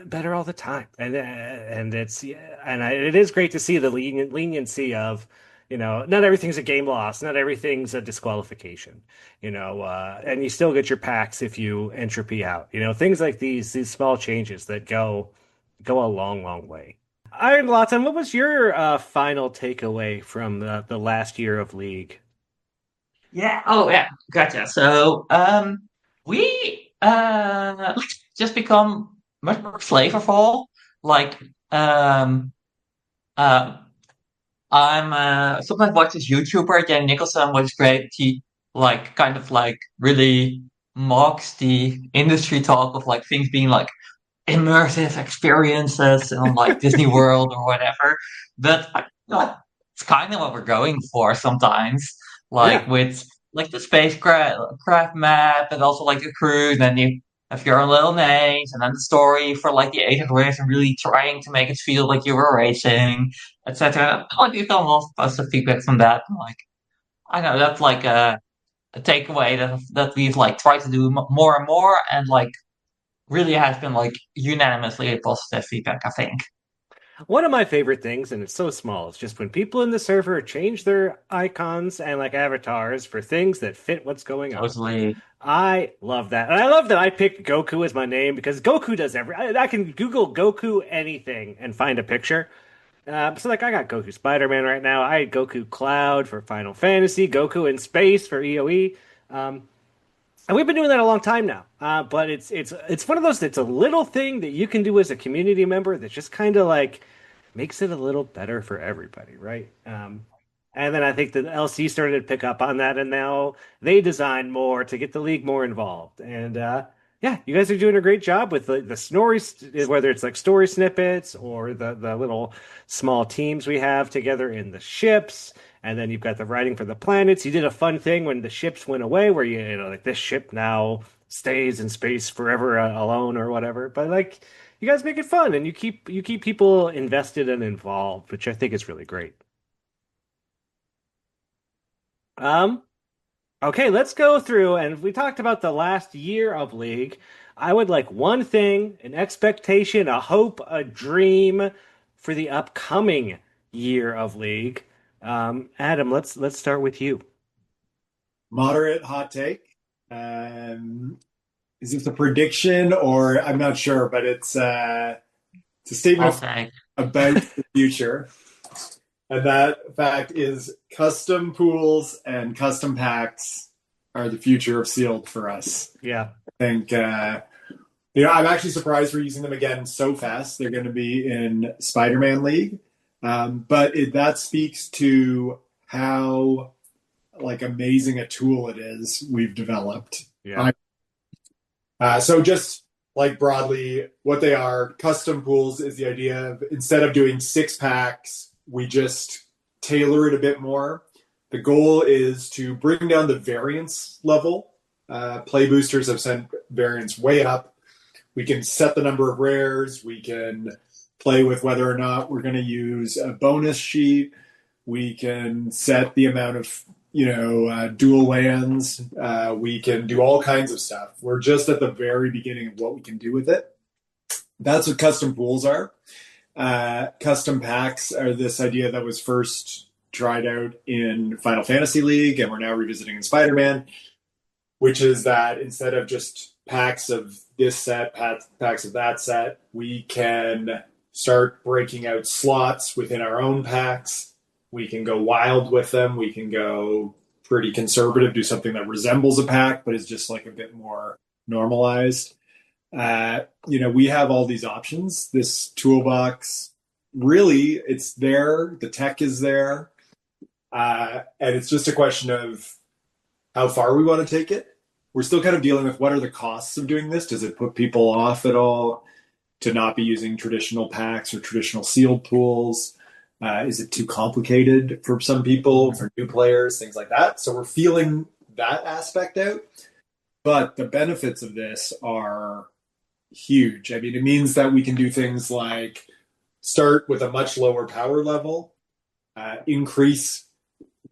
better all the time. And it is great to see the leniency of, not everything's a game loss, not everything's a disqualification, and you still get your packs if you entropy out, things like these small changes that go a long, long way. Iron Lawton, what was your final takeaway from the last year of League? Yeah. Oh, yeah. Gotcha. So, we just become much more flavorful. Like, uh, I'm sometimes watch this YouTuber, Jan Nicholson, which is great. He kind of really mocks the industry talk of things being immersive experiences in Disney World or whatever. But it's kind of what we're going for sometimes. Yeah. With the spacecraft map and also the crew, then you have your own little names and then the story for the agent race and really trying to make it feel like you were racing, etc. We've got a lot of positive feedback from that. I know that's a takeaway that we've tried to do more and more, and really has been unanimously positive feedback, I think. One of my favorite things, and it's so small, it's just when people in the server change their icons and avatars for things that fit what's going on. Totally. I love that. And I love that I picked Goku as my name because Goku does I can Google Goku anything and find a picture. So I got Goku Spider-Man right now. I had Goku Cloud for Final Fantasy, Goku in Space for EOE. And we've been doing that a long time now. But it's one of those that's a little thing that you can do as a community member that just kind of makes it a little better for everybody, right? And then I think the LC started to pick up on that, and now they design more to get the league more involved. And yeah, you guys are doing a great job with the stories, whether it's story snippets or the little small teams we have together in the ships. And then you've got the writing for the planets. You did a fun thing when the ships went away where this ship now stays in space forever alone or whatever. But you guys make it fun, and you keep people invested and involved, which I think is really great. Okay, let's go through, and we talked about the last year of League. I would like one thing, an expectation, a hope, a dream for the upcoming year of League. Adam, let's start with you. Moderate hot take. Is this a prediction, or I'm not sure, but it's a statement about the future. And that fact is custom pools and custom packs are the future of Sealed for us. Yeah. I think, I'm actually surprised we're using them again so fast. They're going to be in Spider-Man League. But that speaks to how amazing a tool it is we've developed. Yeah. So just broadly, what they are, custom pools is the idea of instead of doing 6 packs, we just tailor it a bit more. The goal is to bring down the variance level. Play boosters have sent variance way up. We can set the number of rares. We can play with whether or not we're going to use a bonus sheet. We can set the amount of, dual lands. We can do all kinds of stuff. We're just at the very beginning of what we can do with it. That's what custom pools are. Custom packs are this idea that was first tried out in Final Fantasy League, and we're now revisiting in Spider-Man, which is that instead of just packs of this set, packs of that set, we can start breaking out slots within our own packs. We can go wild with them. We can go pretty conservative, do something that resembles a pack, but is just like a bit more normalized. We have all these options. This toolbox, really, it's there. The tech is there. And it's just a question of how far we want to take it. We're still kind of dealing with what are the costs of doing this? Does it put people off at all to not be using traditional packs or traditional sealed pools? Is it too complicated for some people, for new players, things like that? So we're feeling that aspect out. But the benefits of this are huge. I mean, it means that we can do things like start with a much lower power level, increase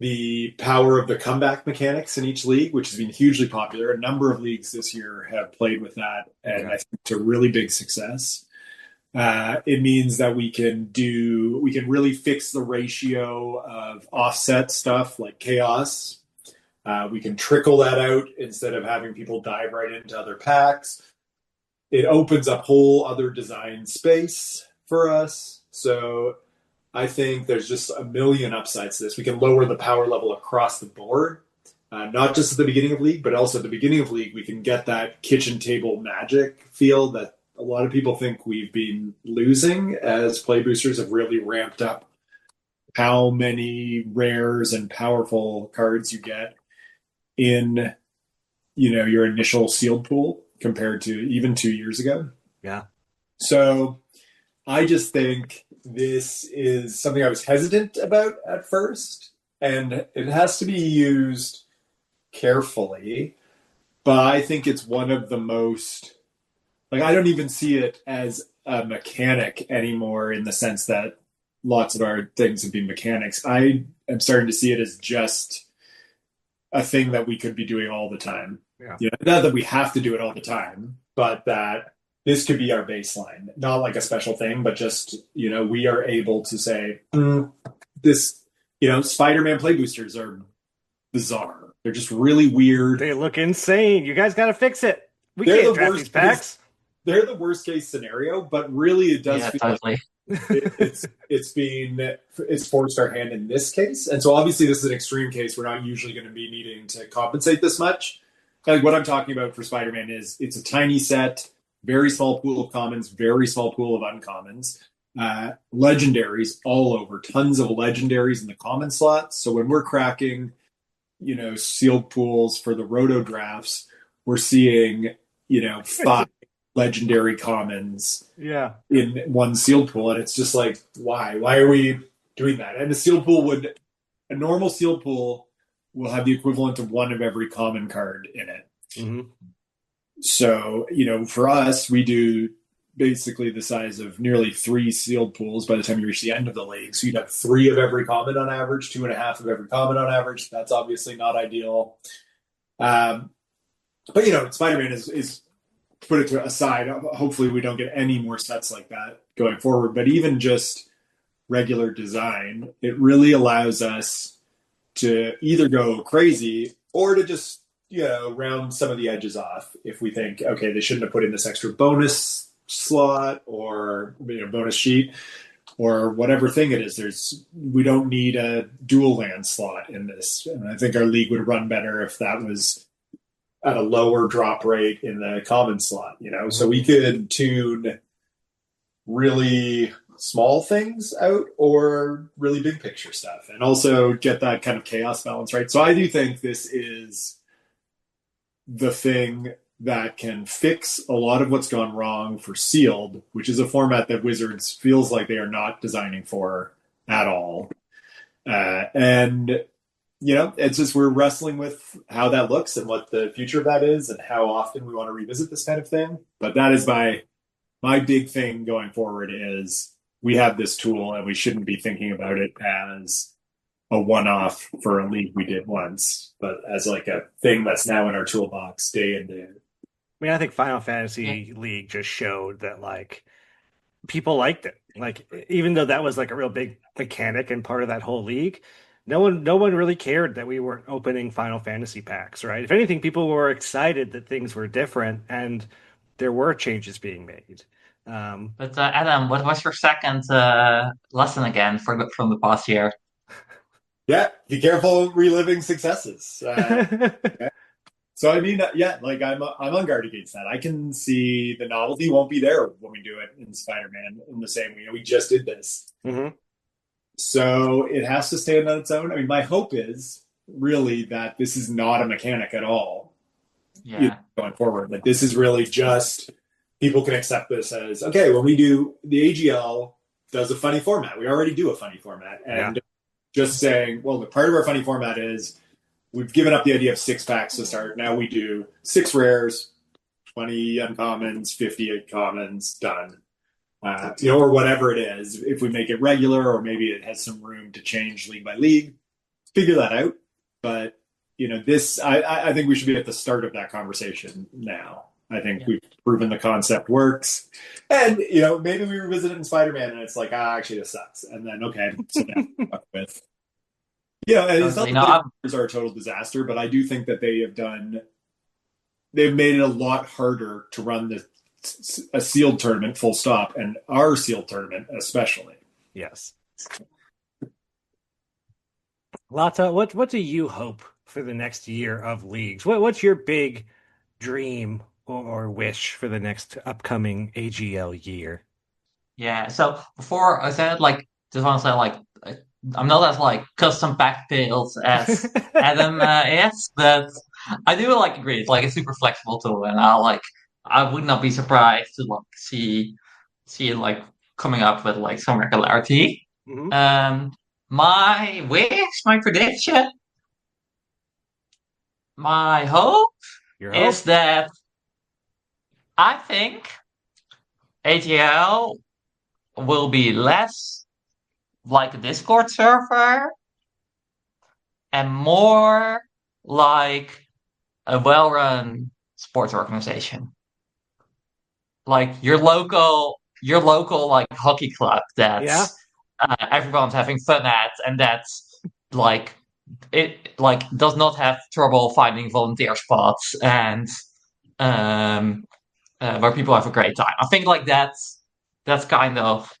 the power of the comeback mechanics in each league, which has been hugely popular. A number of leagues this year have played with that, and I think it's a really big success. It means that we can really fix the ratio of offset stuff like chaos. We can trickle that out instead of having people dive right into other packs. It opens up whole other design space for us. So I think there's just a million upsides to this. We can lower the power level across the board, not just at the beginning of league, but also at the beginning of league, we can get that kitchen table magic feel that a lot of people think we've been losing as play boosters have really ramped up how many rares and powerful cards you get in, your initial sealed pool compared to even 2 years ago. Yeah. So I just think this is something I was hesitant about at first, and it has to be used carefully, but I think it's one of the most, I don't even see it as a mechanic anymore in the sense that lots of our things have been mechanics. I am starting to see it as just a thing that we could be doing all the time. Yeah. Not that we have to do it all the time, but that this could be our baseline, not like a special thing, but just, we are able to say, this, Spider-Man play boosters are bizarre. They're just really weird. They look insane. You guys got to fix it. We can't draft these packs. They're the worst case scenario, but really it does feel totally. like it's forced our hand in this case. And so obviously this is an extreme case. We're not usually going to be needing to compensate this much. Like what I'm talking about for Spider-Man is it's a tiny set, very small pool of commons, very small pool of uncommons, legendaries all over, tons of legendaries in the common slots. So when we're cracking, sealed pools for the roto drafts, we're seeing, 5 legendary commons in one sealed pool. And it's just like, why are we doing that? And a normal sealed pool will have the equivalent of one of every common card in it. Mm-hmm. So, for us, we do basically the size of nearly 3 sealed pools by the time you reach the end of the league. So you'd have 3 of every common on average, 2.5 of every common on average. That's obviously not ideal. But, Spider-Man is put it to aside. Hopefully we don't get any more sets like that going forward. But even just regular design, it really allows us to either go crazy or to just, round some of the edges off. If we think, okay, they shouldn't have put in this extra bonus slot or bonus sheet or whatever thing it is, we don't need a dual land slot in this. And I think our league would run better if that was at a lower drop rate in the common slot, so we could tune really small things out or really big picture stuff and also get that kind of chaos balance right. So I do think this is the thing that can fix a lot of what's gone wrong for sealed, which is a format that Wizards feels like they are not designing for at all. It's just we're wrestling with how that looks and what the future of that is and how often we want to revisit this kind of thing. But that is my big thing going forward is we have this tool and we shouldn't be thinking about it as a one-off for a league we did once, but as like a thing that's now in our toolbox day in, day out. I mean, I think Final Fantasy League just showed that people liked it. Even though that was a real big mechanic and part of that whole league, no one really cared that we weren't opening Final Fantasy packs, right? If anything, people were excited that things were different and there were changes being made. But Adam, what was your second lesson again from the past year? Yeah, be careful reliving successes. So I mean, yeah, like I'm on guard against that. I can see the novelty won't be there when we do it in Spider-Man in the same way. We just did this, Mm-hmm. so it has to stand on its own. I mean, my hope is really that this is not a mechanic at all, Yeah. going forward. Like this is really just people can accept this as okay. When we do the AGL does a funny format, we already do a funny format, and just saying, well, the part of our funny format is we've given up the idea of 6 packs to start. Now we do 6 rares, 20 uncommons, 50 commons, done. Or whatever it is. If we make it regular, or maybe it has some room to change league by league, figure that out. But this I think we should be at the start of that conversation now. I think we've proven the concept works, and maybe we revisit it in Spider-Man, and it's like, actually this sucks, and then okay, so now fuck with. And it's not that the are a total disaster, but I do think that they've made it a lot harder to run a sealed tournament, full stop, and our sealed tournament especially. Yes. Lotte, what do you hope for the next year of leagues? What's your big dream or wish for the next upcoming AGL year? Yeah. So before I said just want to say I'm not as custom pack built as Adam is, but I do agree. It's a super flexible tool, and I would not be surprised to see it coming up with some regularity. Mm-hmm. My wish, my prediction, my hope is that I think ATL will be less like a Discord server and more like a well-run sports organization. Like your local hockey club that's everyone's having fun at, and that's it does not have trouble finding volunteer spots, and where people have a great time. I think that's kind of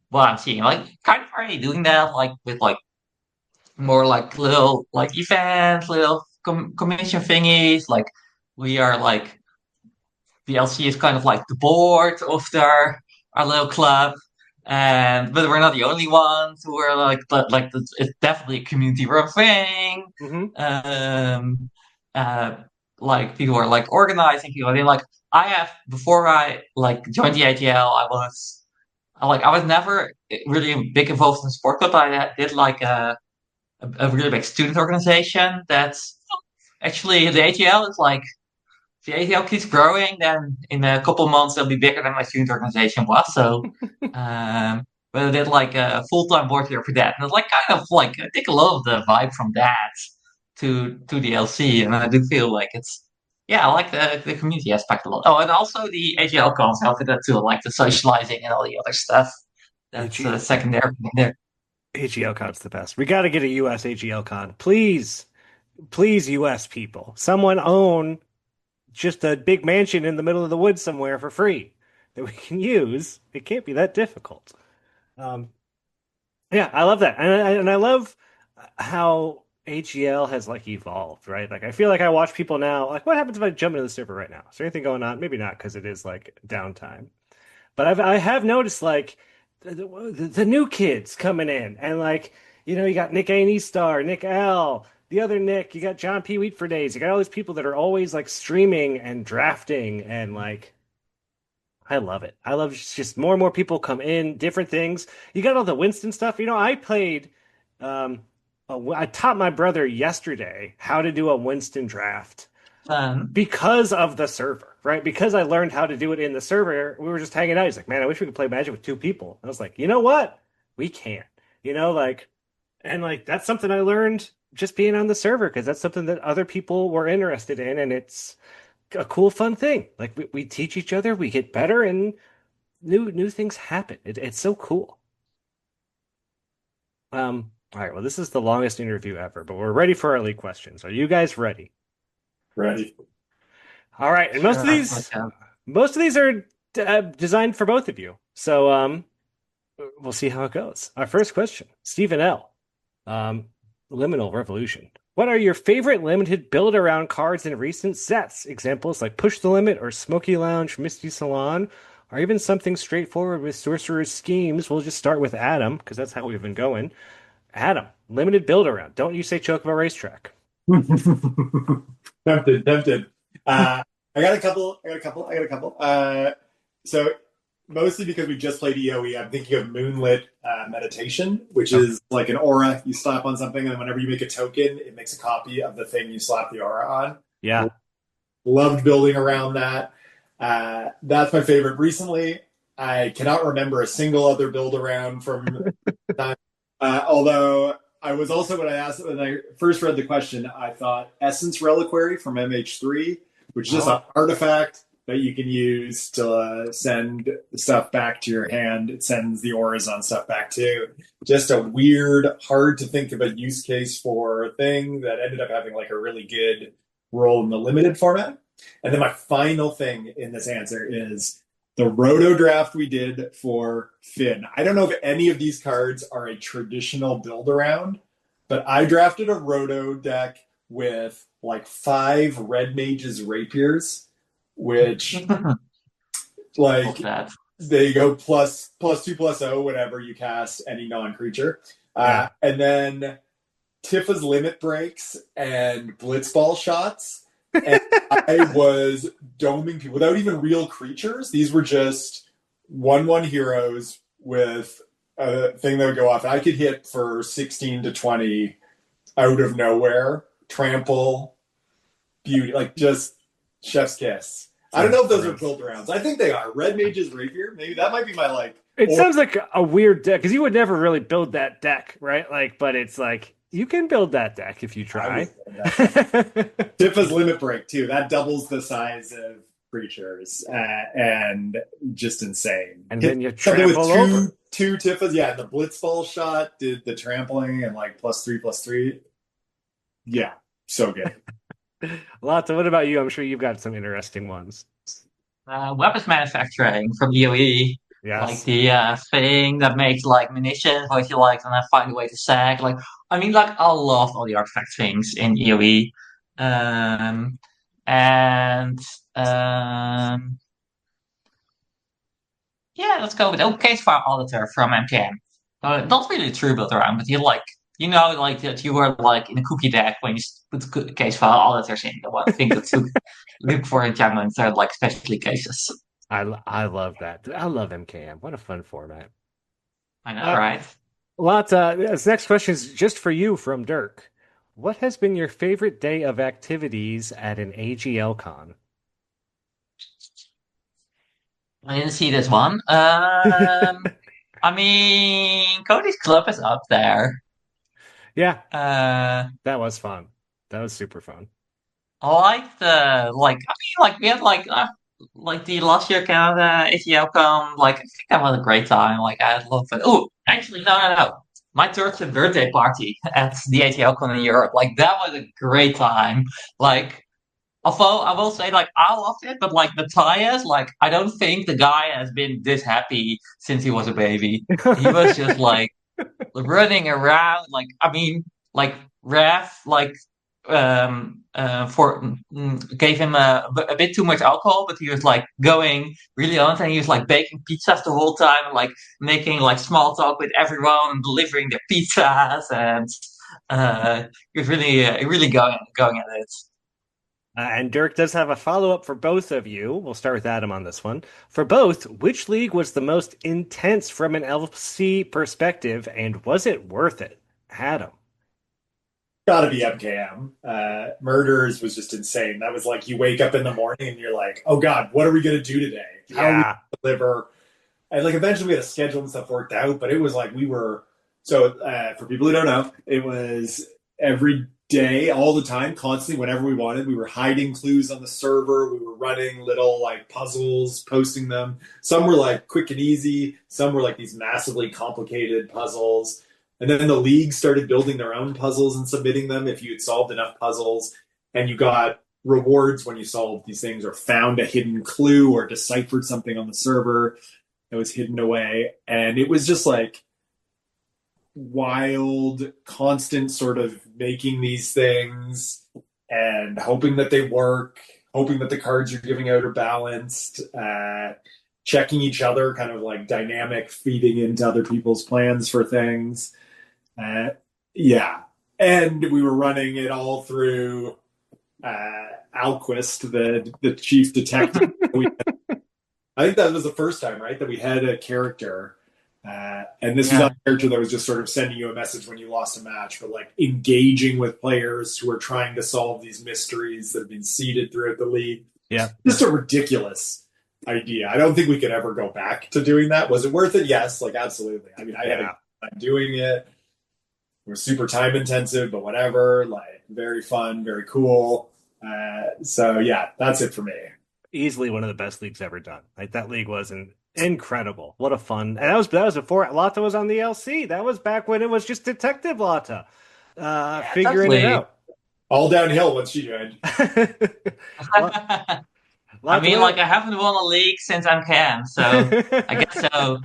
what I'm seeing. Kind of already doing that, with more little events, little commission thingies. We are the LC is kind of the board of our little club, but we're not the only ones who are it's definitely a community run thing. Mm-hmm. People are organizing people. I mean, I have before I joined the ATL, I was never really big involved in sport, but I did a really big student organization. That's actually the ATL is if the ATL keeps growing, then in a couple of months it'll be bigger than my student organization was. So, but I did a full-time board here for that, and it's kind of I take a lot of the vibe from that to the LC, and I do feel it's I like the community aspect a lot. Oh, and also the AGL cons help with that too, like the socializing and all the other stuff. That's secondary there. AGL Con's the best. We got to get a US AGL Con. Please, US people. Someone own just a big mansion in the middle of the woods somewhere for free that we can use. It can't be that difficult. I love that. And I love how AGL has evolved, right? I feel I watch people now, what happens if I jump into the server right now? Is there anything going on? Maybe not, because it is downtime. But I have noticed the new kids coming in, and you got Nick A. Star, Nick L., the other Nick, you got John P. Wheat for Days, you got all these people that are always streaming and drafting, and I love it. I love just more and more people come in, different things. You got all the Winston stuff. I played. I taught my brother yesterday how to do a Winston draft because of the server, right? Because I learned how to do it in the server. We were just hanging out. He's like, "Man, I wish we could play Magic with 2 people." I was like, "You know what? We can." And that's something I learned just being on the server, because that's something that other people were interested in, and it's a cool, fun thing. We teach each other, we get better, and new things happen. It's so cool. All right, well, this is the longest interview ever, but we're ready for our league questions. Are you guys ready? Ready. All right, and most of these are designed for both of you. So we'll see how it goes. Our first question, Stephen L. Liminal Revolution. What are your favorite limited build-around cards in recent sets? Examples like Push the Limit or Smoky Lounge, Misty Salon, or even something straightforward with Sorcerer's Schemes. We'll just start with Adam, because that's how we've been going. Adam, limited build-around. Don't you say Chocobo Racetrack. Tempted. I got a couple. So mostly because we just played EOE, I'm thinking of Moonlit Meditation, which is like an aura you slap on something, and whenever you make a token, it makes a copy of the thing you slap the aura on. Yeah. Loved building around that. That's my favorite. Recently, I cannot remember a single other build around from time. Although I was also, when I first read the question, I thought Essence Reliquary from MH3, which is just an artifact that you can use to send stuff back to your hand. It sends the auras on stuff back too. Just a weird, hard to think of a use case for a thing that ended up having like a really good role in the limited format. And then my final thing in this answer is the Roto draft we did for Finn. I don't know if any of these cards are a traditional build around, but I drafted a Roto deck with like 5 Red Mages Rapiers, which like they go +2/+0 whenever you cast any non-creature. And then Tifa's Limit Breaks and Blitzball shots. And I was doming people without even real creatures. These were just 1/1 heroes with a thing that would go off. I could hit for 16 to 20 out of nowhere. Trample, beauty, like just chef's kiss. I don't know if those are build rounds. I think they are. Red Mage's Rapier, maybe that might be my like. It sounds like a weird deck because you would never really build that deck, right? Like, but it's like you can build that deck if you try. Tifa's Limit Break too. That doubles the size of creatures and just insane. And then you trample over. Two Tifas, yeah. The Blitzball shot did the trampling and like +3/+3. Yeah, so good. Lotte, what about you? I'm sure you've got some interesting ones. Weapons manufacturing from EOE. Yes. Like the thing that makes like munitions, what you like, and then find a way to sack. Like, I mean, like I love all the artifact things in EOE. Yeah, let's go with Case File Auditor from MKM. Not really a true build around, but you know, like that you were like in a cookie deck when you put Case File Auditors in. The one thing that's look for in jungle instead of like specialty cases. I love that. I love MKM. What a fun format. I know, right? Lotte, this next question is just for you from Dirk. What has been your favorite day of activities at an AGL con? I didn't see this one. I mean, Cody's Club is up there. Yeah. That was fun. That was super fun. I like we had like the last year Canada ATL con, like I think that was a great time. Like I had a lot of fun. Oh, actually no. My 13th birthday party at the ATL con in Europe, like that was a great time. Like although I will say like I loved it, but like Matthias, like I don't think the guy has been this happy since he was a baby. He was just like running around, like I mean, like Raf, like gave him a bit too much alcohol, but he was like going really on, and he was like baking pizzas the whole time, and like making like small talk with everyone and delivering their pizzas, and he was really going at it. And Dirk does have a follow-up for both of you. We'll start with Adam on this one. For both, which league was the most intense from an LC perspective, and was it worth it? Adam. Gotta be MKM. Murders was just insane. That was like you wake up in the morning and you're like, oh God, what are we going to do today? How are we going to deliver? And like eventually we had a schedule and stuff worked out, but it was like for people who don't know, it was every day, all the time, constantly, whenever we wanted. We were hiding clues on the server. We were running little like puzzles, posting them. Some were like quick and easy. Some were like these massively complicated puzzles. And then the league started building their own puzzles and submitting them if you had solved enough puzzles. And you got rewards when you solved these things or found a hidden clue or deciphered something on the server that was hidden away. And it was just like wild, constant sort of making these things and hoping that they work, hoping that the cards you're giving out are balanced, checking each other, kind of like dynamic feeding into other people's plans for things. Yeah. And we were running it all through Alquist, the chief detective. I think that was the first time, right, that we had a character. And this was not a character that was just sort of sending you a message when you lost a match, but like engaging with players who are trying to solve these mysteries that have been seeded throughout the league. Yeah. Just a ridiculous idea. I don't think we could ever go back to doing that. Was it worth it? Yes, like absolutely. I mean, I had a time doing it. It was super time intensive, but whatever. Like very fun, very cool. So yeah, that's it for me. Easily one of the best leagues ever done. Like that league was incredible. What a fun! And that was before Lotte was on the LC. That was back when it was just Detective Lotte, figuring it out. All downhill once she joined. I mean, like I haven't won a league since MKM, so I guess so.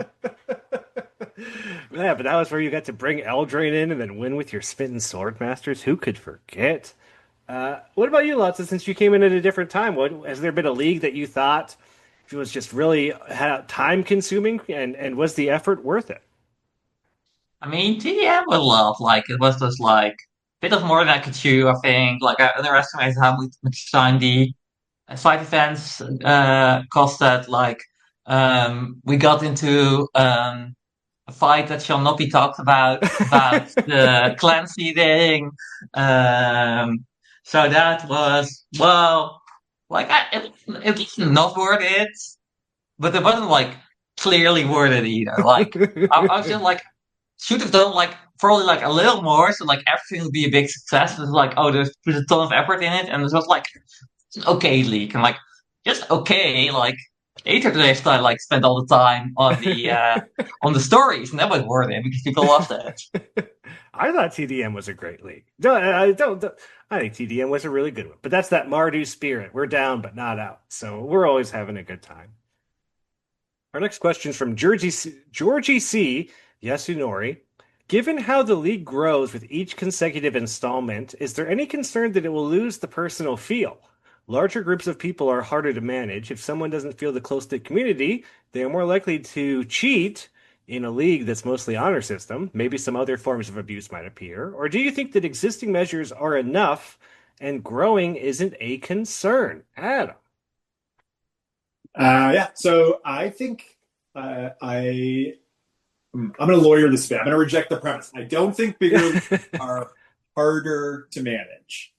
Yeah, but that was where you got to bring Eldraine in and then win with your Smitten Sword Masters. Who could forget? What about you, Lotte? Since you came in at a different time, has there been a league that you thought was just really time consuming, and was the effort worth it? I mean, TDM was love. Like it was just like a bit of more than I could chew. I think. Like I underestimated how much time the side events costed. Like we got into a fight that shall not be talked about the clan seeding. So that was like it's not worth it, but it wasn't like clearly worth it either. Like I was just like should have done like probably like a little more, so like everything would be a big success. It's like there's a ton of effort in it, and it was like it's an okay league, and like just okay, like. Later today, I like spent all the time on the stories, and that was worth it because people loved it. I thought TDM was a great league. I think TDM was a really good one, but that's that Mardu spirit. We're down, but not out, so we're always having a good time. Our next question is from Georgie C. Yasunori. Given how the league grows with each consecutive installment, is there any concern that it will lose the personal feel? Larger groups of people are harder to manage. If someone doesn't feel the close-knit community, they are more likely to cheat in a league that's mostly honor system. Maybe some other forms of abuse might appear. Or do you think that existing measures are enough and growing isn't a concern? Adam. Yeah, so I think I'm going to lawyer this bit. I'm going to reject the premise. I don't think bigger leagues are harder to manage.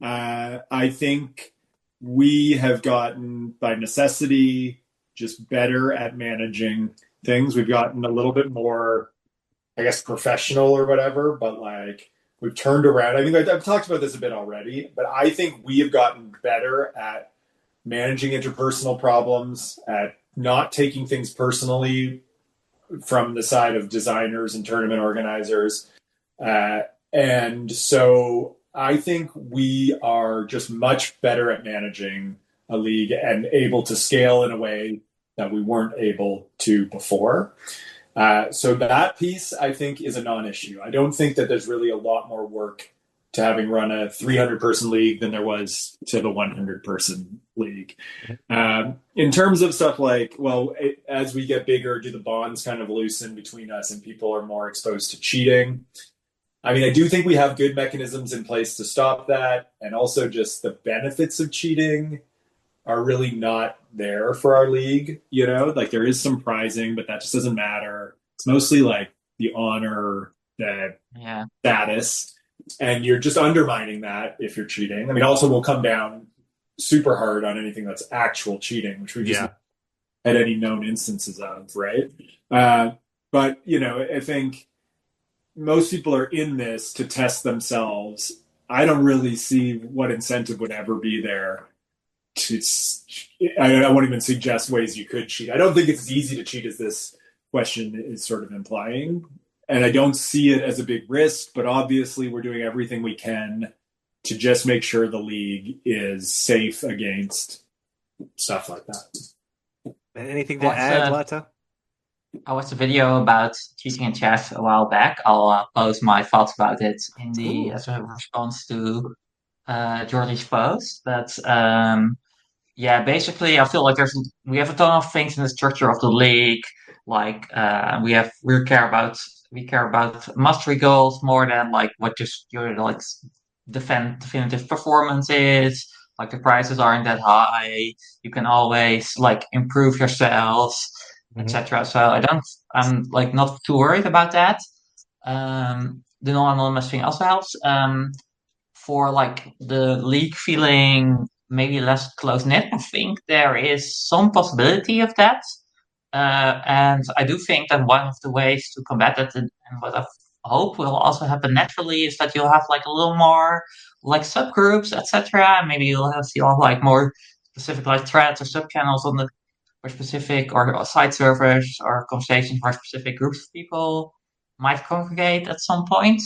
I think we have gotten, by necessity, just better at managing things. We've gotten a little bit more, I guess, professional or whatever, but like we've turned around. I think I've talked about this a bit already, but I think we have gotten better at managing interpersonal problems, at not taking things personally from the side of designers and tournament organizers. And so I think we are just much better at managing a league and able to scale in a way that we weren't able to before. So that piece, I think, is a non-issue. I don't think that there's really a lot more work to having run a 300-person league than there was to the 100-person league. In terms of stuff like, as we get bigger, do the bonds kind of loosen between us and people are more exposed to cheating? I mean, I do think we have good mechanisms in place to stop that. And also just the benefits of cheating are really not there for our league. You know, like there is some prizing, but that just doesn't matter. It's mostly like the honor, the status. And you're just undermining that if you're cheating. I mean, also we'll come down super hard on anything that's actual cheating, which we just had any known instances of, right? But, you know, I think most people are in this to test themselves. I don't really see what incentive would ever be there to, I won't even suggest ways you could cheat. I don't think it's as easy to cheat as this question is sort of implying. And I don't see it as a big risk, but obviously we're doing everything we can to just make sure the league is safe against stuff like that. Anything to add, Lotte? I watched a video about cheating in chess a while back. I'll post my thoughts about it in the Ooh. as a response to Jordy's post. But yeah, basically, I feel like we have a ton of things in the structure of the league. Like we care about mastery goals more than like what just your like definitive performance is. Like the prices aren't that high. You can always like improve yourselves, Mhm. etc. So I'm like not too worried about that. The non-anonymous thing also helps. For like the league feeling maybe less close knit, I think there is some possibility of that. And I do think that one of the ways to combat that, and what I hope will also happen naturally, is that you'll have like a little more like subgroups, etc. Maybe you'll have like more specific like threads or subchannels on the for specific or side servers or conversations where specific groups of people might congregate at some point.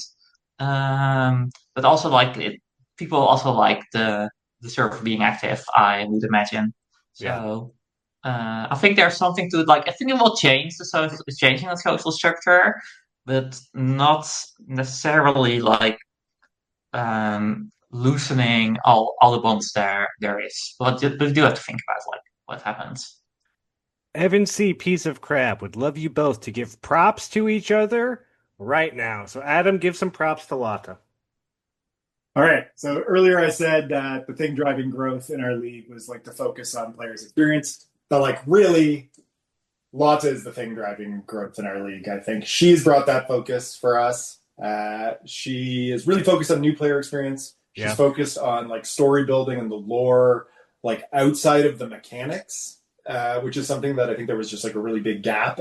But also like people also like the server being active, I would imagine. Yeah. So I think there's something to it. Like I think it will change the social, it's changing the social structure, but not necessarily like loosening all the bonds there is. But we do have to think about like what happens. Evan C. Piece of crap would love you both to give props to each other right now. So Adam, give some props to Lotte. All right. So earlier I said that the thing driving growth in our league was like the focus on players' experience. But like really, Lotte is the thing driving growth in our league. I think she's brought that focus for us. She is really focused on new player experience. She's Yeah. focused on like story building and the lore, like outside of the mechanics, which is something that I think there was just like a really big gap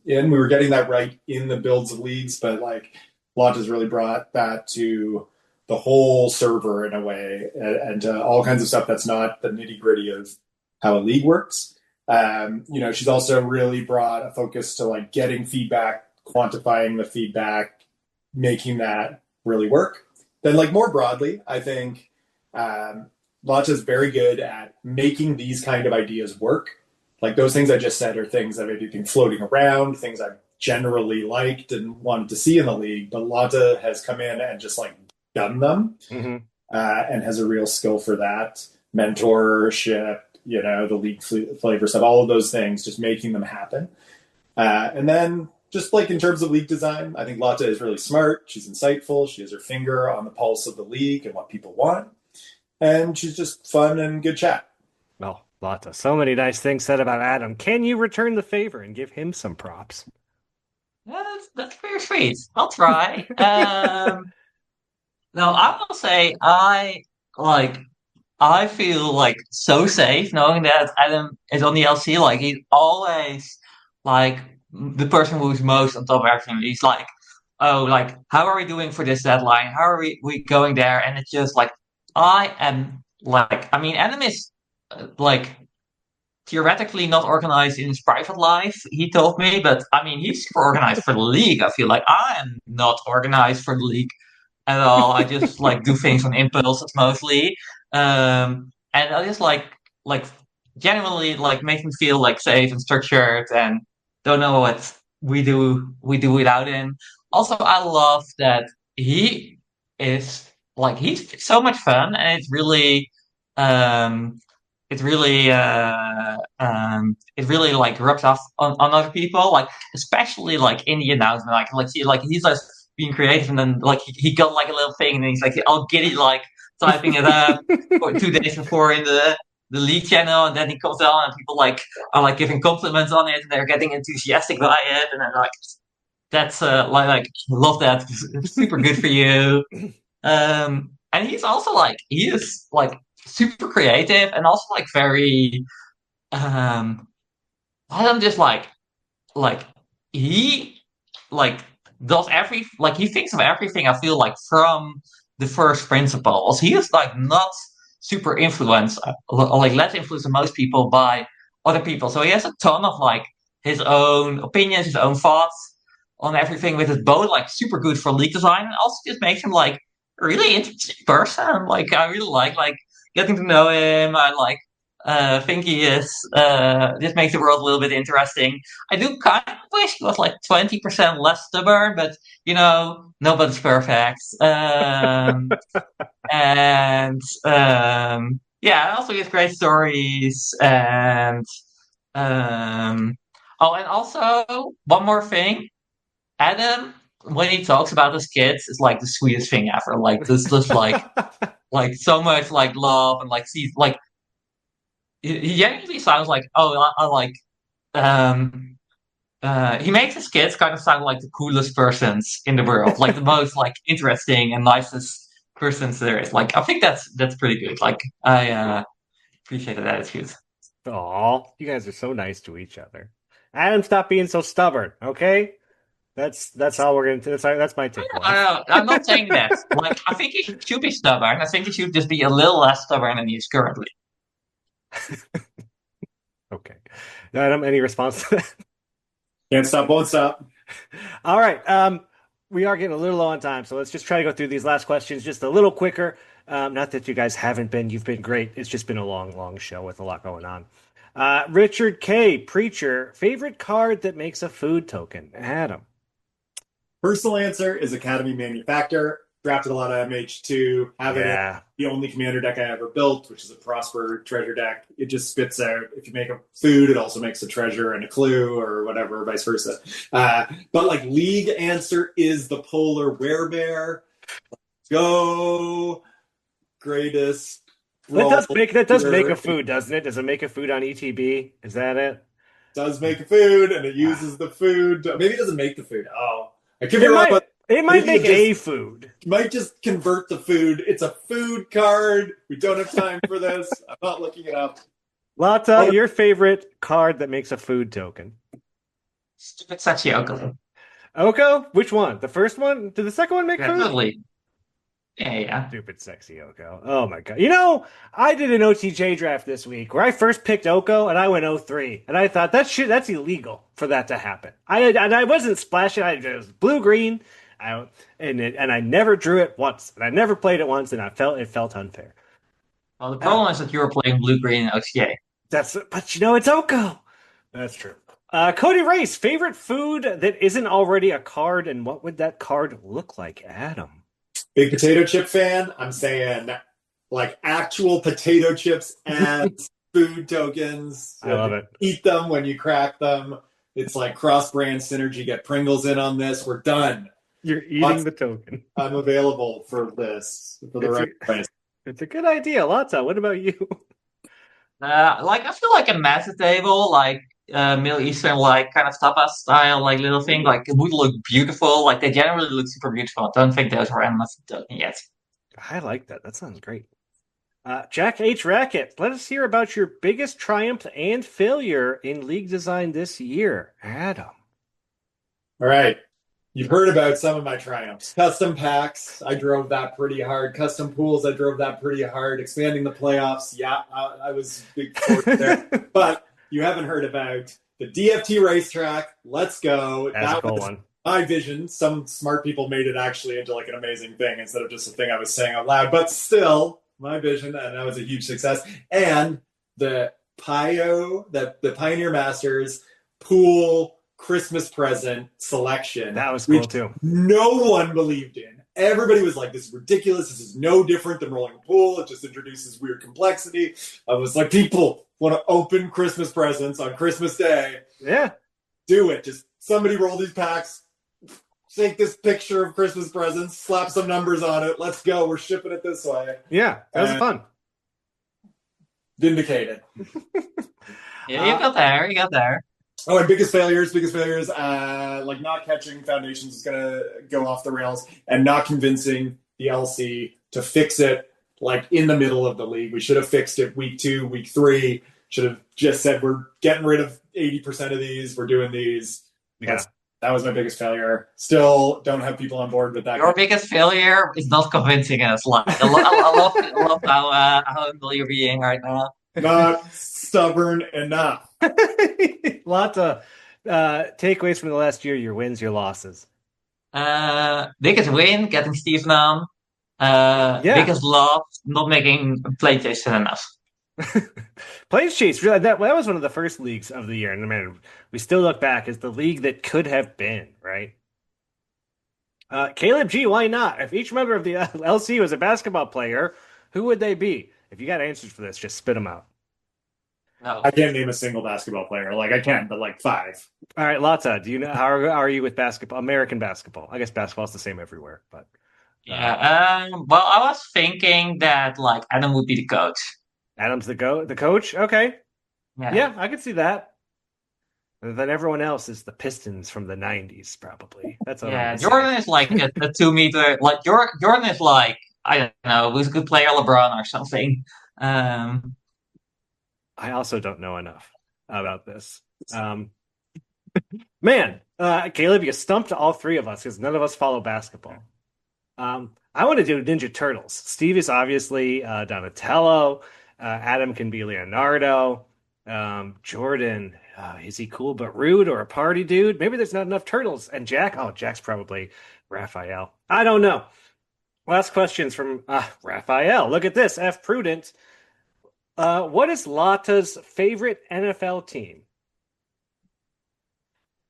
in. We were getting that right in the builds of leagues, but like Lotte has really brought that to the whole server in a way, and all kinds of stuff that's not the nitty gritty of how a league works. She's also really brought a focus to like getting feedback, quantifying the feedback, making that really work. Then, like more broadly, I think Lotte is very good at making these kind of ideas work. Like those things I just said are things that maybe been floating around, things I've generally liked and wanted to see in the league, but Lotte has come in and just like done them, and has a real skill for that. Mentorship, the league flavor stuff, all of those things, just making them happen. And then just like in terms of league design, I think Lotte is really smart. She's insightful. She has her finger on the pulse of the league and what people want. And she's just fun and good chat. Oh, Lotte. So many nice things said about Adam. Can you return the favor and give him some props? Yeah, that's very sweet. I'll try. No, I will say I feel like so safe knowing that Adam is on the LC. Like he's always like the person who's most on top of everything. He's like, oh, like how are we doing for this deadline? How are we going there? And it's just like I am like I mean, Adam is like theoretically not organized in his private life. He told me, but I mean, he's super organized for the league. I feel like I am not organized for the league at all. I just like do things on impulses mostly, and I just like genuinely like make me feel like safe and structured and don't know what we do without him. Also, I love that he is like he's so much fun and um it's really it really like rubs off on other people like especially like in the announcement like he's like being creative and then like he got like a little thing and he's like all giddy like typing it up for 2 days before in the league channel and then he comes on and people like are like giving compliments on it and they're getting enthusiastic by it and then like that's like love that it's super good for you and he's also like he is like super creative and also like very um I don't just like he like does like he thinks of everything I feel like from the first principles. He is like not super influenced like less influenced than most people by other people. So he has a ton of like his own opinions, his own thoughts on everything with his bow, like super good for league design and also just makes him like a really interesting person. Like I really like getting to know him. I like think he is. Just makes the world a little bit interesting. I do kind of wish he was like 20% less stubborn, but nobody's perfect. And yeah, also he has great stories. And oh, and also one more thing. Adam, when he talks about his kids, is like the sweetest thing ever. Like this, just like so much like love and like sees like he genuinely sounds like I like um he makes his kids kind of sound like the coolest persons in the world, like the most like interesting and nicest persons there is. Like I think that's pretty good. Like I appreciate that attitude. Aw, you guys are so nice to each other. Adam, stop being so stubborn, okay? That's all we're gonna. That's my takeaway. I'm not saying that. Like I think he should be stubborn. I think he should just be a little less stubborn than he is currently. Okay. Adam, any response to that? Can't stop, won't stop. All right. We are getting a little low on time, so let's just try to go through these last questions just a little quicker. Not that you guys haven't been. You've been great. It's just been a long, long show with a lot going on. Richard K. Preacher, favorite card that makes a food token? Adam. Personal answer is Academy Manufactor. Drafted a lot of MH2. Having it, the only commander deck I ever built, which is a Prosper treasure deck. It just spits out. If you make a food, it also makes a treasure and a clue or whatever, vice versa. But like league answer is the Polar Werebear. Go greatest. That does make a food, doesn't it? Does it make a food on ETB? Is that it? Does make a food, and it uses the food. Maybe it doesn't make the food. Oh, I could be wrong, but it might make a food. Might just convert the food. It's a food card. We don't have time for this. I'm not looking it up. Lotte, your favorite card that makes a food token? Stupid Sachi Oko. Oko? Which one? The first one? Did the second one make food? Definitely. Yeah. Stupid sexy Oko. Oh my god. You know, I did an OTJ draft this week where I first picked Oko and I went 0-3. And I thought that's illegal for that to happen. I wasn't splashing. It was blue green. And I never drew it once. And I never played it once, and it felt unfair. Well, the problem is that you were playing blue green and OTJ. But it's Oko. That's true. Cody Race, favorite food that isn't already a card, and what would that card look like, Adam? Big potato chip fan. I'm saying like actual potato chips and food tokens. I love it. Eat them when you crack them. It's like cross-brand synergy. Get Pringles in on this. We're done. You're eating the token. I'm available for this for the right price. It's a good idea, Lotte. What about you? I feel like a meta table, like Middle Eastern, like kind of tapas style, like little thing, like it would look beautiful. Like they generally look super beautiful. I don't think those are endless yet. I like that. That sounds great. Jack H. Racket, let us hear about your biggest triumph and failure in league design this year, Adam. All right. You've heard about some of my triumphs. Custom packs, I drove that pretty hard. Custom pools, I drove that pretty hard. Expanding the playoffs, yeah, I was big forward there. But you haven't heard about the DFT racetrack. Let's go. That's that a cool was one. my vision. Some smart people made it actually into like an amazing thing instead of just a thing I was saying out loud. But still, my vision, and that was a huge success. And the the Pioneer Masters pool Christmas present selection. That was cool too. No one believed in. Everybody was like, this is ridiculous. This is no different than rolling a pool. It just introduces weird complexity. I was like, people want to open Christmas presents on Christmas Day. Yeah. Do it. Just somebody roll these packs. Take this picture of Christmas presents. Slap some numbers on it. Let's go. We're shipping it this way. Yeah. That was fun. Vindicated. Yeah, you got there. You got there. Oh, and biggest failures, like not catching Foundations is going to go off the rails and not convincing the LC to fix it like in the middle of the league. We should have fixed it week 2, week 3. Should have just said, we're getting rid of 80% of these. We're doing these. Yeah. That was my biggest failure. Still don't have people on board with that. Your biggest failure is not convincing us. Like, I love how humble you're being right now. Not stubborn enough. Lotte, takeaways from the last year, your wins, your losses. Biggest win, getting Steven on. Biggest loss, not making PlayStation enough. Plains Chase, really, that was one of the first leagues of the year. And man, we still look back as the league that could have been, right? Caleb G, why not? If each member of the LC was a basketball player, who would they be? If you got answers for this, just spit them out. No. I can't name a single basketball player. Like I can, but like 5. All right, Lotte, do you know how are you with basketball? American basketball. I guess basketball's the same everywhere, but Yeah. Well, I was thinking that like Adam would be the coach. Adam's the coach. Okay, yeah, I could see that. And then everyone else is the Pistons from the '90s, probably. That's what Yeah. I'm Jordan is like a 2 meter. Like Jordan is like I don't know, who's a good player, LeBron or something. I also don't know enough about this. Man, Caleb, you stumped all 3 of us because none of us follow basketball. I want to do Ninja Turtles. Steve is obviously Donatello. Adam can be Leonardo. Jordan, is he cool but rude or a party dude? Maybe there's not enough turtles. And Jack's probably Raphael. I don't know. Last questions from Raphael. Look at this. F. Prudent. What is Lotte's favorite NFL team?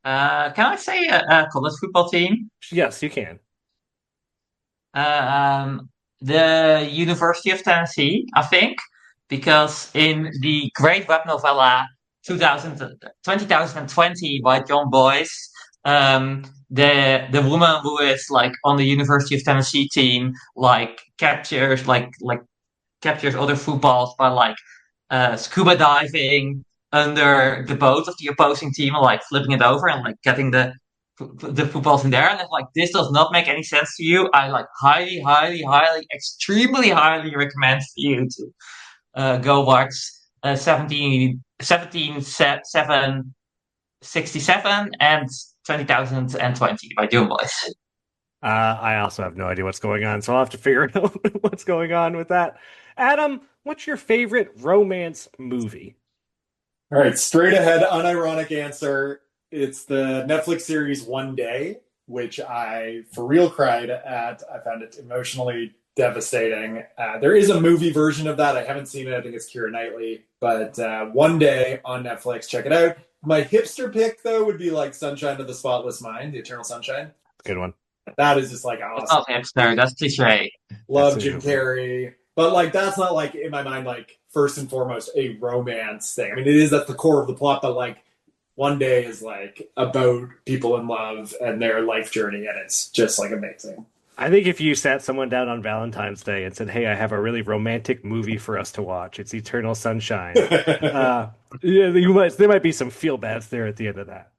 Can I say a college football team? Yes, you can. The University of Tennessee, I think, because in the great web novella 2020 by John Boyce, the woman who is like on the University of Tennessee team like captures other footballs by like scuba diving under the boat of the opposing team and like flipping it over and like getting the footballs in there. And it's like, this does not make any sense to you. I like highly, extremely highly recommend for you to go watch 767 and 20,020 by John Boyce. I also have no idea what's going on, so I'll have to figure out what's going on with that. Adam, what's your favorite romance movie? All right, straight ahead, unironic answer. It's the Netflix series One Day, which I for real cried at. I found it emotionally devastating. There is a movie version of that. I haven't seen it. I think it's Keira Knightley. But One Day on Netflix. Check it out. My hipster pick, though, would be like Sunshine of the Spotless Mind, The Eternal Sunshine. Good one. That is just like awesome. That's not hipster. That's cliche. Love Jim Carrey. But like that's not like in my mind like first and foremost a romance thing. I mean it is at the core of the plot, but like One Day is like about people in love and their life journey, and it's just like amazing. I think if you sat someone down on Valentine's Day and said, "Hey, I have a really romantic movie for us to watch. It's Eternal Sunshine," there might be some feel bads there at the end of that.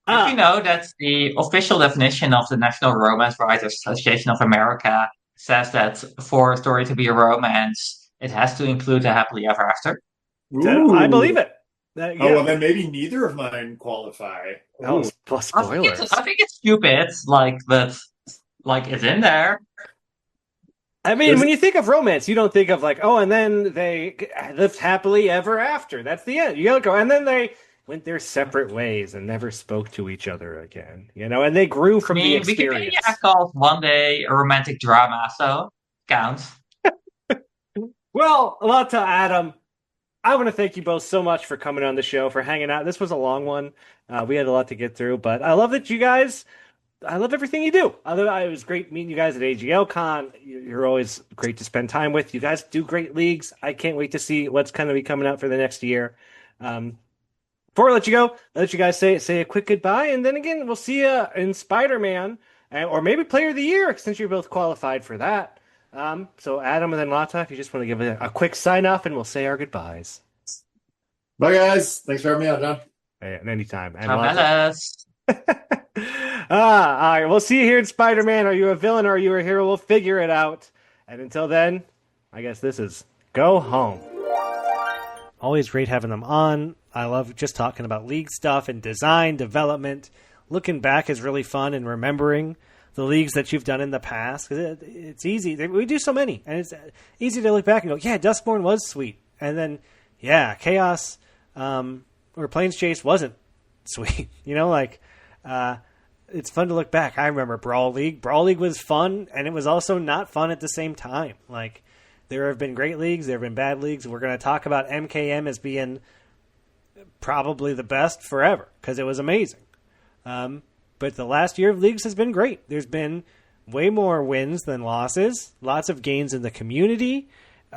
Did you know that's the official definition of the National Romance Writers Association of America says that for a story to be a romance, it has to include a happily ever after. I believe it. Oh, well, then maybe neither of mine qualify. Oh, plus spoilers. I think it's stupid, but it's in there. I mean, when you think of romance, you don't think of like, oh, and then they lived happily ever after. That's the end. You gotta go, and then they went their separate ways and never spoke to each other again. And they grew from the experience. Wikipedia calls One Day a romantic drama, so counts. Well, Lotte, Adam, I want to thank you both so much for coming on the show, for hanging out. This was a long one. We had a lot to get through, but I love that you guys. I love everything you do. It was great meeting you guys at AGL Con. You're always great to spend time with. You guys do great leagues. I can't wait to see what's going to be coming out for the next year. Before I let you go, I'll let you guys say a quick goodbye, and then again, we'll see you in Spider-Man, or maybe Player of the Year, since you're both qualified for that. So Adam and then Lotte, if you just want to give a quick sign-off, and we'll say our goodbyes. Bye, guys. Thanks for having me on, John. Anytime. And all right, we'll see you here in Spider-Man. Are you a villain or are you a hero? We'll figure it out. And until then, I guess this is Go Home. Always great having them on. I love just talking about league stuff and design, development. Looking back is really fun, and remembering the leagues that you've done in the past. Because it's easy. We do so many, and it's easy to look back and go, yeah, Duskborn was sweet. And then, yeah, Chaos or Plains Chase wasn't sweet. It's fun to look back. I remember Brawl League. Brawl League was fun, and it was also not fun at the same time. There have been great leagues. There have been bad leagues. We're going to talk about MKM as being probably the best forever because it was amazing. But the last year of leagues has been great. There's been way more wins than losses. Lots of gains in the community.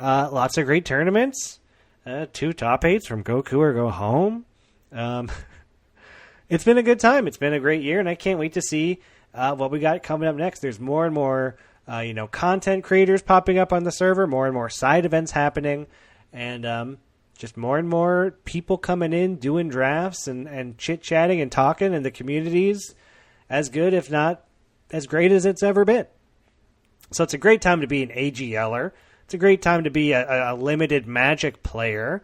Lots of great tournaments. 2 top 8s from Goku or Go Home. It's been a good time. It's been a great year, and I can't wait to see what we got coming up next. There's more and more content creators popping up on the server, more and more side events happening, and just more and more people coming in, doing drafts and chit-chatting and talking, and the community's as good, if not as great as it's ever been. So it's a great time to be an AGLer. It's a great time to be a limited Magic player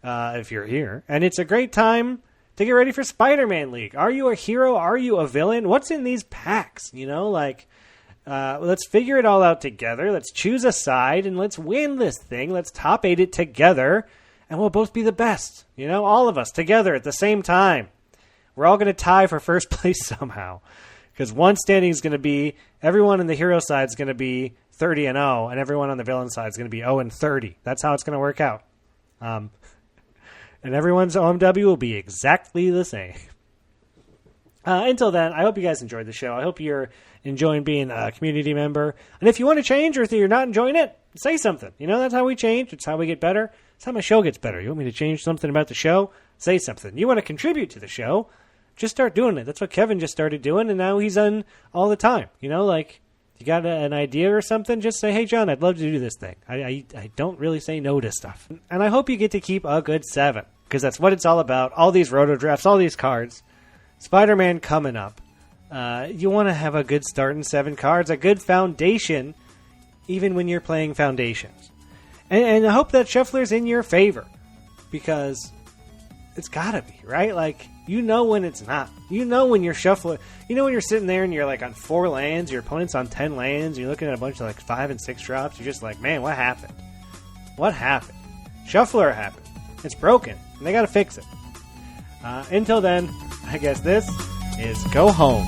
if you're here. And it's a great time to get ready for Spider-Man League. Are you a hero? Are you a villain? What's in these packs? Let's figure it all out together. Let's choose a side and let's win this thing. Let's top 8 it together, and we'll both be the best. All of us together at the same time. We're all going to tie for first place somehow, because one standing is going to be everyone on the hero side is going to be 30-0, and everyone on the villain side is going to be 0-30. That's how it's going to work out. And everyone's OMW will be exactly the same. Until then, I hope you guys enjoyed the show. I hope you're enjoying being a community member. And if you want to change, or if you're not enjoying it, say something. That's how we change. It's how we get better. It's how my show gets better. You want me to change something about the show? Say something. You want to contribute to the show? Just start doing it. That's what Kevin just started doing, and now he's on all the time. You got an idea or something, just say, hey, John, I'd love to do this thing. I don't really say no to stuff. And I hope you get to keep a good 7, because that's what it's all about. All these roto drafts, all these cards. Spider-Man coming up. You want to have a good start in 7 cards, a good foundation, even when you're playing foundations. And I hope that Shuffler's in your favor, because it's got to be, right? When it's not. When you're shuffling. When you're sitting there and you're on 4 lands, your opponent's on 10 lands, you're looking at a bunch of 5 and 6 drops, you're just man, what happened? What happened? Shuffler happened. It's broken, and they got to fix it. Until then, I guess this is Go Home.